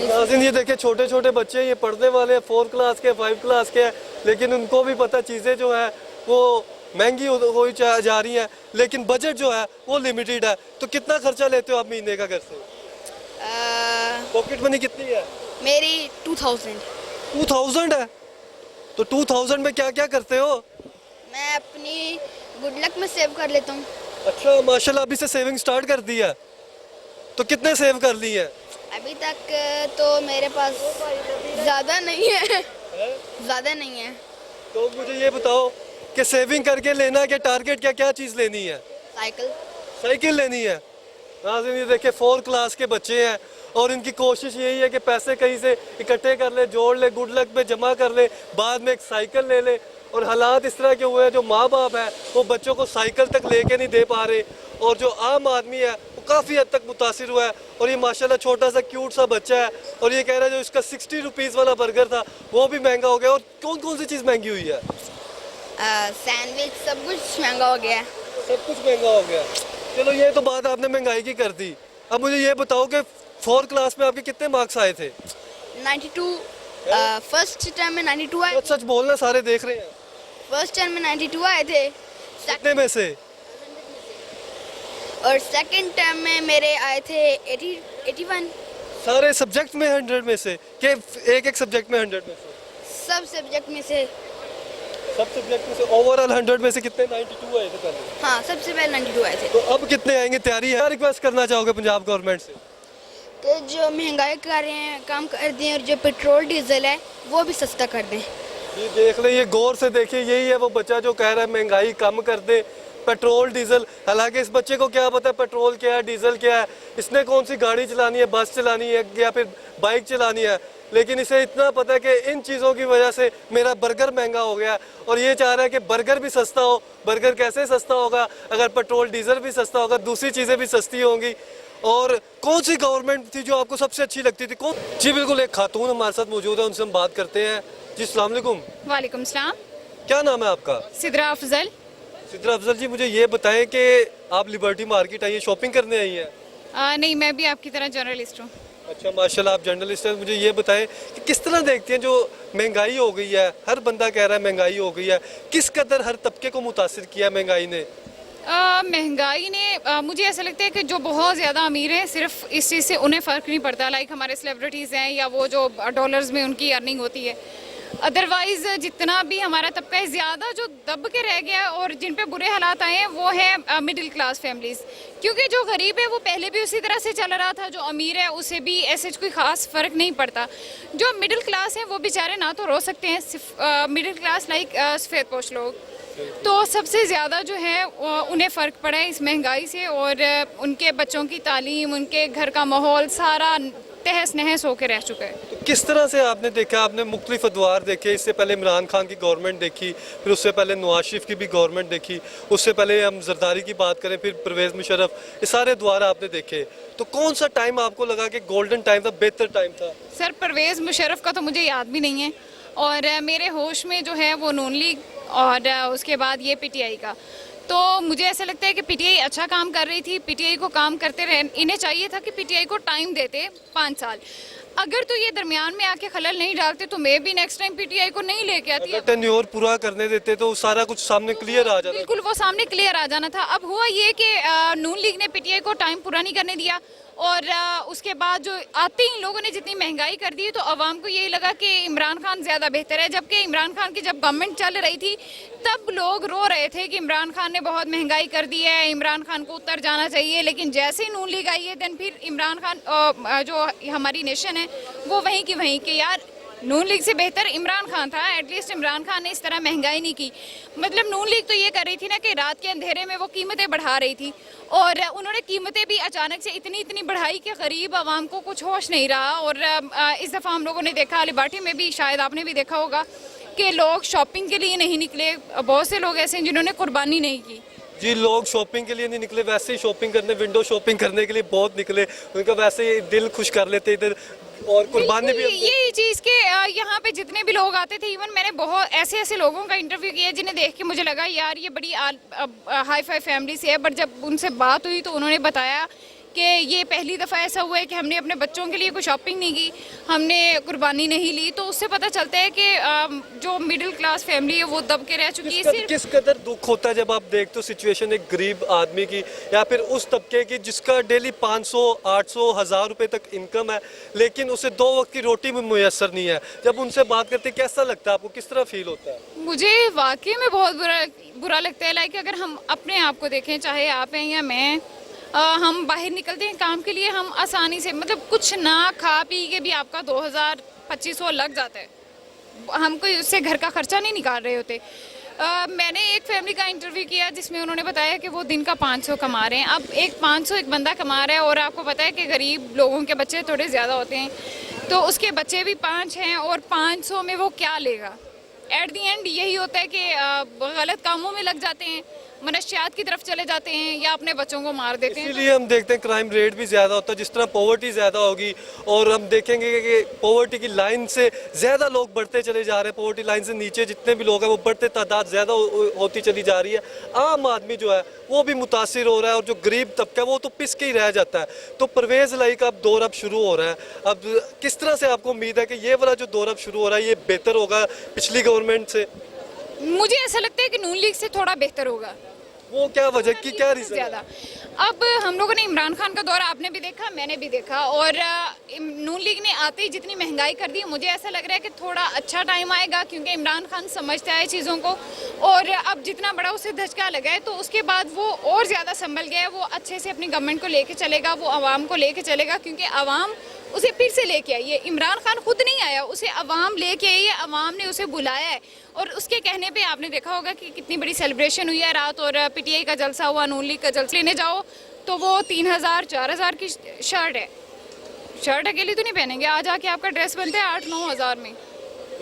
नाज़रीन, ये देखिए छोटे छोटे बच्चे, ये पढ़ने वाले हैं, 4 क्लास के, 5 क्लास के हैं, लेकिन उनको भी पता चीज़ें जो है वो महंगी हो जा रही हैं, लेकिन बजट जो है वो लिमिटेड है। तो कितना खर्चा लेते हो आप महीने का घर से? पॉकेट मनी कितनी है? मेरी 2000। 2000 है? तो 2000 में क्या क्या करते हो? मैं अपनी गुड लक में सेव कर लेता हूँ। अच्छा, माशाल्लाह, अभी से सेविंग स्टार्ट कर दी है। तो कितने सेव कर ली है? अभी तक तो मेरे पास ज़्यादा नहीं है। ज़्यादा नहीं है। तो मुझे ये बताओ कि सेविंग करके लेना के टारगेट क्या चीज़ लेनी है? साइकिल लेनी है। नाज़रीन, ये देखिए 4 क्लास के बच्चे हैं और इनकी कोशिश यही है कि पैसे कहीं से इकट्ठे कर ले, जोड़ ले, गुड लक पे जमा कर ले, बाद में एक साइकिल ले ले। और हालात इस तरह के हुए हैं, जो माँ बाप है वो बच्चों को साइकिल तक लेके नहीं दे पा रहे, और जो आम आदमी है वो काफ़ी हद तक मुतासिर हुआ है। और ये माशाल्लाह छोटा सा क्यूट सा बच्चा है, और ये कह रहा है जो इसका 60 रुपीज़ वाला बर्गर था वो भी महंगा हो गया। और कौन कौन सी चीज़ महंगी हुई है? सैंडविच, सब कुछ महंगा हो गया है। सब कुछ महंगा हो गया। चलो, ये तो बात आपने महंगाई की कर दी। अब मुझे ये बताओ कि 4 क्लास में आपके कितने मार्क्स आए थे? 92। फर्स्ट टर्म में 92 आए। सच बोलना, सारे देख रहे हैं। फर्स्ट टर्म में 92 आए थे। कितने में से? और सेकंड टर्म में मेरे आए थे 81। सारे सब्जेक्ट में 100 में से कि एक सब्जेक्ट में 100 में से? सब सब्जेक्ट में से। सब सब्जेक्ट में से ओवरऑल 100 में से कितने? 92 आए थे पहले। हाँ, सबसे पहले 92 आए थे। तो अब कितने आएंगे? तैयारी है? रिक्वेस्ट करना चाहोगे पंजाब गवर्नमेंट से? तो जो महंगाई कर रहे हैं कम कर दें, और जो पेट्रोल डीजल है वो भी सस्ता कर दें। ये देख लें, ये गौर से देखिए, यही है वो बच्चा जो कह रहा है महंगाई कम कर दे, पेट्रोल डीजल। हालांकि इस बच्चे को क्या पता है पेट्रोल क्या है, डीजल क्या है, इसने कौन सी गाड़ी चलानी है, बस चलानी है या फिर बाइक चलानी है। लेकिन इसे इतना पता है कि इन चीज़ों की वजह से मेरा बर्गर महंगा हो गया और ये चाह रहा है कि बर्गर भी सस्ता हो। बर्गर कैसे सस्ता होगा अगर पेट्रोल डीजल भी सस्ता होगा, दूसरी चीज़ें भी सस्ती होंगी। और कौन सी गवर्नमेंट थी जो आपको सबसे अच्छी लगती थी? कौन? जी बिल्कुल, एक खातून हमारे साथ मौजूद है, उनसे हम बात करते हैं। जी अस्सलाम वालेकुम। वालेकुम सलाम। क्या नाम है आपका? सिद्रा अफजल। सिद्रा अफजल जी, मुझे ये बताएं कि आप लिबर्टी मार्केट आई हैं, शॉपिंग करने आई हैं? नहीं, मैं भी आपकी तरह जर्नलिस्ट हूँ। अच्छा माशाल्लाह, आप जर्नलिस्ट हैं। मुझे ये बताएं कि किस तरह देखती हैं जो महंगाई हो गई है, हर बंदा कह रहा है महंगाई हो गई है, किस कदर हर तबके को मुतासिर किया है महंगाई ने? महंगाई ने मुझे ऐसा लगता है कि जो बहुत ज़्यादा अमीर हैं सिर्फ इस चीज़ से उन्हें फ़र्क नहीं पड़ता, लाइक हमारे सेलिब्रिटीज़ हैं या वो जो डॉलर्स में उनकी अर्निंग होती है। अदरवाइज़ जितना भी हमारा तबका है, ज़्यादा जो दब के रह गया और जिन पे बुरे हालात आए हैं वो है मिडिल क्लास फैमिलीज़, क्योंकि जो गरीब है वो पहले भी उसी तरह से चल रहा था, जो अमीर है उसे भी ऐसे कोई ख़ास फ़र्क नहीं पड़ता। जो मिडिल क्लास है वो बेचारे ना तो रो सकते हैं, सिर्फ मिडिल क्लास लाइक सफ़ेद पोश लोग, तो सबसे ज़्यादा जो है उन्हें फ़र्क पड़ा है इस महंगाई से, और उनके बच्चों की तालीम, उनके घर का माहौल सारा तहस नहस होकर रह चुका है। तो किस तरह से आपने देखा? आपने मुख्तलिफ अदवार देखे, इससे पहले इमरान खान की गवर्नमेंट देखी, फिर उससे पहले नवाज शरीफ की भी गवर्नमेंट देखी, उससे पहले हम जरदारी की बात करें, फिर परवेज़ मुशर्रफ, ये सारे अदवार आपने देखे, तो कौन सा टाइम आपको लगा कि गोल्डन टाइम था, बेहतर टाइम था? सर, परवेज़ मुशर्रफ का तो मुझे याद भी नहीं है, और मेरे होश में जो है वो नून लीग और उसके बाद ये पीटीआई का। तो मुझे ऐसा लगता है कि पीटीआई अच्छा काम कर रही थी, पीटीआई को काम करते रहे, इन्हें चाहिए था कि पीटीआई को टाइम देते 5 साल। अगर तो ये दरमियान में आके खलल नहीं डालते तो मैं भी नेक्स्ट टाइम पीटीआई को नहीं लेके आती। अगर टेन्योर पूरा करने देते तो सारा कुछ सामने क्लियर आ जाता। बिल्कुल, वो सामने क्लियर आ जाना था। अब हुआ ये कि नून लीग ने पीटीआई को टाइम पूरा नहीं करने दिया, और उसके बाद जो आते ही लोगों ने जितनी महंगाई कर दी तो अवाम को यही लगा कि इमरान खान ज़्यादा बेहतर है, जबकि इमरान खान की जब गवर्नमेंट चल रही थी तब लोग रो रहे थे कि इमरान खान ने बहुत महंगाई कर दी है, इमरान खान को उतर जाना चाहिए। लेकिन जैसे ही नून लीग आई है देन फिर इमरान खान जो हमारी नेशन है वो वहीं की वहीं कि यार नून लीग से बेहतर इमरान खान था, एटलीस्ट इमरान खान ने इस तरह महंगाई नहीं की। मतलब नून लीग तो ये कर रही थी ना कि रात के अंधेरे में वो कीमतें बढ़ा रही थी, और उन्होंने कीमतें भी अचानक से इतनी बढ़ाई कि गरीब आवाम को कुछ होश नहीं रहा। और इस दफ़ा हम लोगों ने देखा, लिबर्टी में भी शायद आपने भी देखा होगा कि लोग शॉपिंग के लिए नहीं निकले, बहुत से लोग ऐसे हैं जिन्होंने कुर्बानी नहीं की। जी, लोग शॉपिंग के लिए नहीं निकले, वैसे ही शॉपिंग करने, विंडो शॉपिंग करने के लिए बहुत निकले, उनका वैसे ही दिल खुश कर लेते इधर, और कुर्बानी भी। ये चीज़ के यहाँ पे जितने भी लोग आते थे, इवन मैंने बहुत ऐसे लोगों का इंटरव्यू किया जिन्हें देख के मुझे लगा यार ये बड़ी हाई फाई फैमिली से है, बट जब उनसे बात हुई तो उन्होंने बताया कि ये पहली दफ़ा ऐसा हुआ है कि हमने अपने बच्चों के लिए कोई शॉपिंग नहीं की, हमने कुर्बानी नहीं ली। तो उससे पता चलता है कि जो मिडिल क्लास फैमिली है वो दब के रह चुकी है। किस कदर दुख होता है जब आप देखते हो सिचुएशन एक गरीब आदमी की या फिर उस तबके की जिसका डेली 500, 800, 1000 रुपये तक इनकम है, लेकिन उसे 2 वक्त की रोटी भी मुयसर नहीं है। जब उनसे बात करते कैसा लगता है आपको, किस तरह फील होता है? मुझे वाकई में बहुत बुरा लगता है। लाइक अगर हम अपने आप को देखें, चाहे आप हैं या मैं, हम बाहर निकलते हैं काम के लिए, हम आसानी से मतलब कुछ ना खा पी के भी आपका 2000-2500 लग जाता है, हम कोई उससे घर का खर्चा नहीं निकाल रहे होते। मैंने एक फैमिली का इंटरव्यू किया जिसमें उन्होंने बताया कि वो दिन का 500 कमा रहे हैं। अब 500 एक बंदा कमा रहा है, और आपको पता है कि गरीब लोगों के बच्चे थोड़े ज़्यादा होते हैं, तो उसके बच्चे भी 5 हैं, और 500 में वो क्या लेगा? एट दी एंड यही होता है कि गलत कामों में लग जाते हैं, मनशियात की तरफ चले जाते हैं या अपने बच्चों को मार देते हैं। इसीलिए हम देखते हैं क्राइम रेट भी ज़्यादा होता है, जिस तरह पॉवर्टी ज़्यादा होगी, और हम देखेंगे कि पॉवर्टी की लाइन से ज़्यादा लोग बढ़ते चले जा रहे हैं, पॉवर्टी लाइन से नीचे जितने भी लोग हैं वो बढ़ते तादाद ज़्यादा होती चली जा रही है। आम आदमी जो है वो भी मुतासिर हो रहा है, और जो गरीब तबका है वो तो पिस के ही रह जाता है। तो परवेज़ लाई का अब दौर अब शुरू हो रहा है, अब किस तरह से आपको उम्मीद है कि ये वाला जो दौर अब शुरू हो रहा है ये बेहतर होगा पिछली गवर्नमेंट से? मुझे ऐसा लगता है कि नून लीग से थोड़ा बेहतर होगा। वो क्या वजह की, क्या रीज़न? ज़्यादा अब हम लोगों ने इमरान खान का दौर आपने भी देखा, मैंने भी देखा, और नून लीग ने आते ही जितनी महंगाई कर दी, मुझे ऐसा लग रहा है कि थोड़ा अच्छा टाइम आएगा, क्योंकि इमरान खान समझता है चीज़ों को, और अब जितना बड़ा उसे धचका लगा है तो उसके बाद वो और ज़्यादा संभल गया है। वो अच्छे से अपनी गवर्नमेंट को लेके चलेगा, वो आवाम को लेके चलेगा, क्योंकि आवाम उसे फिर से लेके आई है। इमरान खान खुद नहीं आया, उसे अवाम लेके आई है, अवाम ने उसे बुलाया है, और उसके कहने पे आपने देखा होगा कि कितनी बड़ी सेलिब्रेशन हुई है रात, और पीटीआई का जलसा हुआ, नून लीग का जलसा। लेने जाओ तो वो 3000-4000 की शर्ट है। शर्ट अकेली तो नहीं पहनेंगे, आज आके आपका ड्रेस बनता है 8-9 हज़ार में।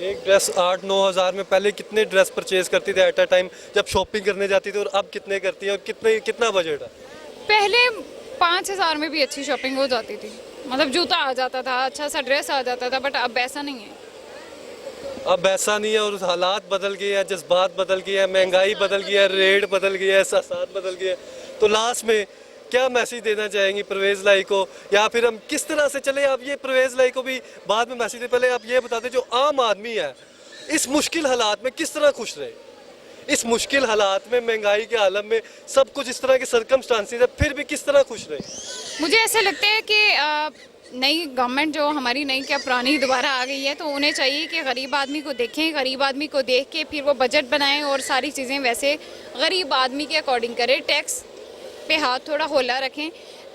एक ड्रेस 8-9 हज़ार में। पहले कितने ड्रेस परचेज करती थी एट अ टाइम जब शॉपिंग करने जाती थी, और अब कितने करती है, और कितना बजट है? पहले 5 हज़ार में भी अच्छी शॉपिंग हो जाती थी, मतलब जूता आ जाता था, अच्छा सा ड्रेस आ जाता था, बट अब ऐसा नहीं है। अब ऐसा नहीं है, और हालात बदल गए हैं, जज्बात बदल गए हैं, महंगाई बदल गई है, रेट बदल गया है, एहसास बदल गए हैं। तो लास्ट में क्या मैसेज देना चाहेंगी परवेज़ लाई को, या फिर हम किस तरह से चले? आप ये परवेज़ लाई को भी बाद में मैसेज दें, पहले आप ये बताते जो आम आदमी है इस मुश्किल हालात में किस तरह खुश रहे? इस मुश्किल हालात में, महंगाई के आलम में, सब कुछ इस तरह के सर्कमस्टांसेस है, फिर भी किस तरह खुश रहे? मुझे ऐसा लगता है कि नई गवर्नमेंट जो हमारी नई क्या पुरानी दोबारा आ गई है, तो उन्हें चाहिए कि गरीब आदमी को देखें, गरीब आदमी को देख के फिर वो बजट बनाएं और सारी चीज़ें वैसे गरीब आदमी के अकॉर्डिंग करें। टैक्स पे हाथ थोड़ा होला रखें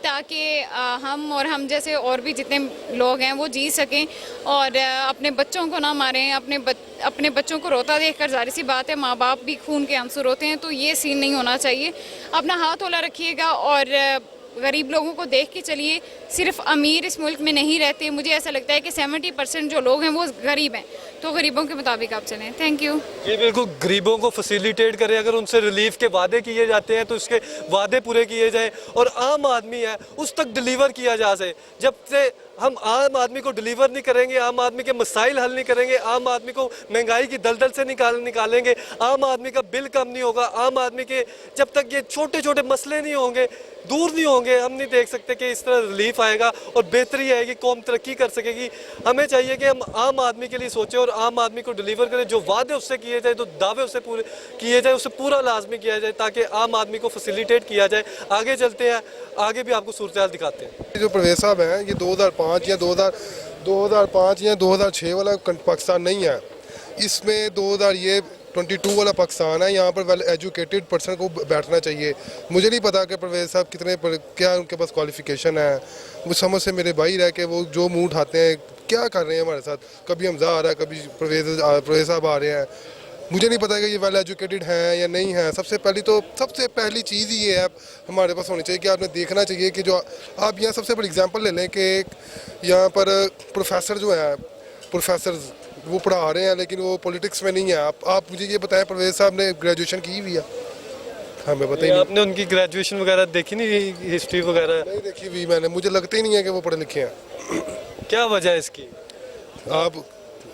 ताकि हम जैसे और भी जितने लोग हैं वो जी सकें, और अपने बच्चों को ना मारें। अपने बच्चों को रोता देखकर जाहिर सी बात है माँ बाप भी खून के आंसू रोते हैं, तो ये सीन नहीं होना चाहिए। अपना हाथ होला रखिएगा और गरीब लोगों को देख के चलिए। सिर्फ अमीर इस मुल्क में नहीं रहते, मुझे ऐसा लगता है कि 70% जो लोग हैं वो गरीब हैं, तो गरीबों के मुताबिक आप चलें। Thank you. ये बिल्कुल गरीबों को फैसिलिटेट करें, अगर उनसे रिलीफ के वादे किए जाते हैं तो उसके वादे पूरे किए जाएं, और आम आदमी है उस तक डिलीवर किया जा सके। जब से हम आम आदमी को डिलीवर नहीं करेंगे, आम आदमी के मसाइल हल नहीं करेंगे, आम आदमी को महंगाई की दलदल से निकालेंगे, आम आदमी का बिल कम नहीं होगा, आम आदमी के जब तक ये छोटे छोटे मसले नहीं होंगे, दूर नहीं होंगे, हम नहीं देख सकते कि इस तरह रिलीफ आएगा और बेहतरी आएगी, कौम तरक्की कर सकेगी। हमें चाहिए कि हम आम आदमी के लिए सोचें और आम आदमी को डिलीवर करें। जो वादे उससे किए जाए, जो दावे उससे पूरे किए जाए, उससे पूरा लाजमी किया जाए, ताकि आम आदमी को फैसिलिटेट किया जाए। आगे चलते हैं, आगे भी आपको सूरत हाल दिखाते हैं। जो परवेज़ साहब हैं, ये 2005 या 2006 वाला पाकिस्तान नहीं है, इसमें 2022 वाला पाकिस्तान है। यहाँ पर वेल एजुकेटेड पर्सन को बैठना चाहिए। मुझे नहीं पता कि परवेज़ साहब क्या उनके पास क्वालिफिकेशन है। मुझ समझ से मेरे भाई रह के वो जो मुँह उठाते हैं, क्या कर रहे हैं हमारे साथ। कभी हमजा आ रहा है, कभी परवेज़ साहब आ रहे हैं। मुझे नहीं पता कि ये वेल एजुकेटेड हैं या नहीं हैं। सबसे पहली चीज़ ही ये है हमारे पास होनी चाहिए कि आपने देखना चाहिए कि जो आप यहाँ सबसे बड़ी एग्जांपल ले लें कि यहाँ पर प्रोफेसर जो है, प्रोफेसर वो पढ़ा रहे हैं लेकिन वो पॉलिटिक्स में नहीं है। आप मुझे ये बताएं, परवेज़ साहब ने ग्रेजुएशन की हुई है? हमें पता ही नहीं। आपने उनकी ग्रेजुएशन वगैरह देखी नहीं, हिस्ट्री वगैरह नहीं देखी हुई मैंने। मुझे लगता ही नहीं है कि वो पढ़े लिखे हैं। क्या वजह है इसकी?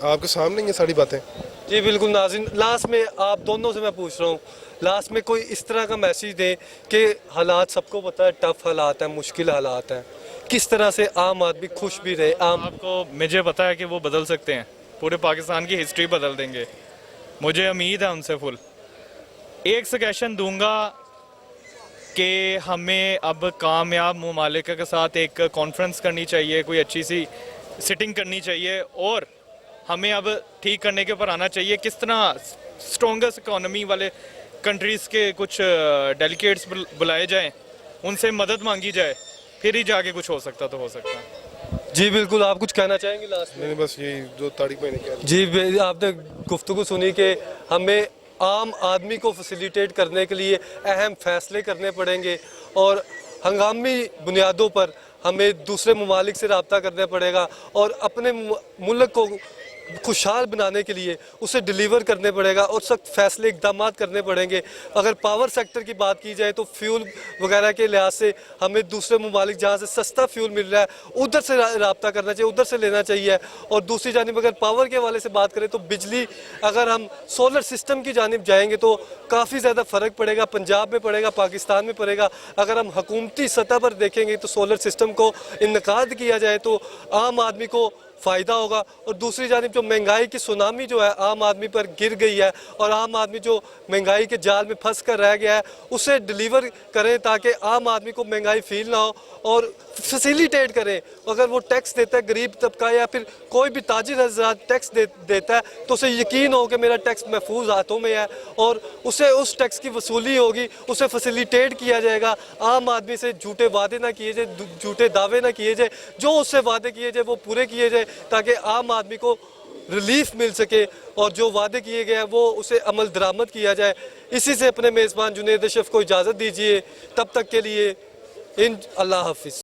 आपके सामने ये सारी बातें। जी बिल्कुल नाज़रीन, लास्ट में आप दोनों से मैं पूछ रहा हूँ, लास्ट में कोई इस तरह का मैसेज दें कि हालात सबको पता है, टफ हालात हैं, मुश्किल हालात हैं, किस तरह से आम आदमी खुश भी रहे। आपको मुझे पता है कि वो बदल सकते हैं, पूरे पाकिस्तान की हिस्ट्री बदल देंगे, मुझे उम्मीद है उनसे फुल। एक सजेशन दूंगा कि हमें अब कामयाब मुमालिका के साथ एक कॉन्फ्रेंस करनी चाहिए, कोई अच्छी सी सिटिंग करनी चाहिए, और हमें अब ठीक करने के ऊपर आना चाहिए किस तरह स्ट्रॉन्गेस्ट इकोनॉमी वाले कंट्रीज़ के कुछ डेलीगेट्स बुलाए जाएं, उनसे मदद मांगी जाए, फिर ही जाके कुछ हो सकता तो हो सकता है। जी बिल्कुल, आप कुछ कहना चाहेंगे लास्ट में? नहीं, बस यही 2 तारीख मैंने किया। जी, आपने गुफ्तगू सुनी कि हमें आम आदमी को फैसिलिटेट करने के लिए अहम फैसले करने पड़ेंगे, और हंगामी बुनियादों पर हमें दूसरे ममालिक से रब्ता करना पड़ेगा, और अपने मुल्क को खुशहाल बनाने के लिए उसे डिलीवर करने पड़ेगा, और सख्त फैसले इकदाम करने पड़ेंगे। अगर पावर सेक्टर की बात की जाए तो फ्यूल वगैरह के लिहाज से हमें दूसरे ममालिक जहाँ से सस्ता फ्यूल मिल रहा है उधर से रब्ता करना चाहिए, उधर से लेना चाहिए। और दूसरी जानिब अगर पावर के हवाले से बात करें तो बिजली, अगर हम सोलर सिस्टम की जानिब जाएंगे तो काफ़ी ज़्यादा फ़र्क पड़ेगा, पंजाब में पड़ेगा, पाकिस्तान में पड़ेगा। अगर हम हुकूमती सतह पर देखेंगे तो सोलर सिस्टम को इनकाद किया जाए तो आम आदमी को फ़ायदा होगा। और दूसरी जानिब जो महंगाई की सुनामी जो है आम आदमी पर गिर गई है, और आम आदमी जो महंगाई के जाल में फंस कर रह गया है, उसे डिलीवर करें ताकि आम आदमी को महंगाई फील ना हो, और फैसिलिटेट करें। अगर वो टैक्स देता है, गरीब तबका या फिर कोई भी ताजिर हज़रात टैक्स देता है, तो उसे यकीन हो कि मेरा टैक्स महफूज हाथों में है, और उसे उस टैक्स की वसूली होगी, उसे फैसिलिटेट किया जाएगा। आम आदमी से झूठे वादे ना किए जाए, झूठे दावे ना किए जाए, जो उससे वादे किए जाए वो पूरे किए जाए, ताकि आम आदमी को रिलीफ मिल सके, और जो वादे किए गए हैं वो उसे अमल दरामद किया जाए। इसी से अपने मेज़बान जुनैद अशरफ को इजाज़त दीजिए, तब तक के लिए अल्लाह हाफिज़।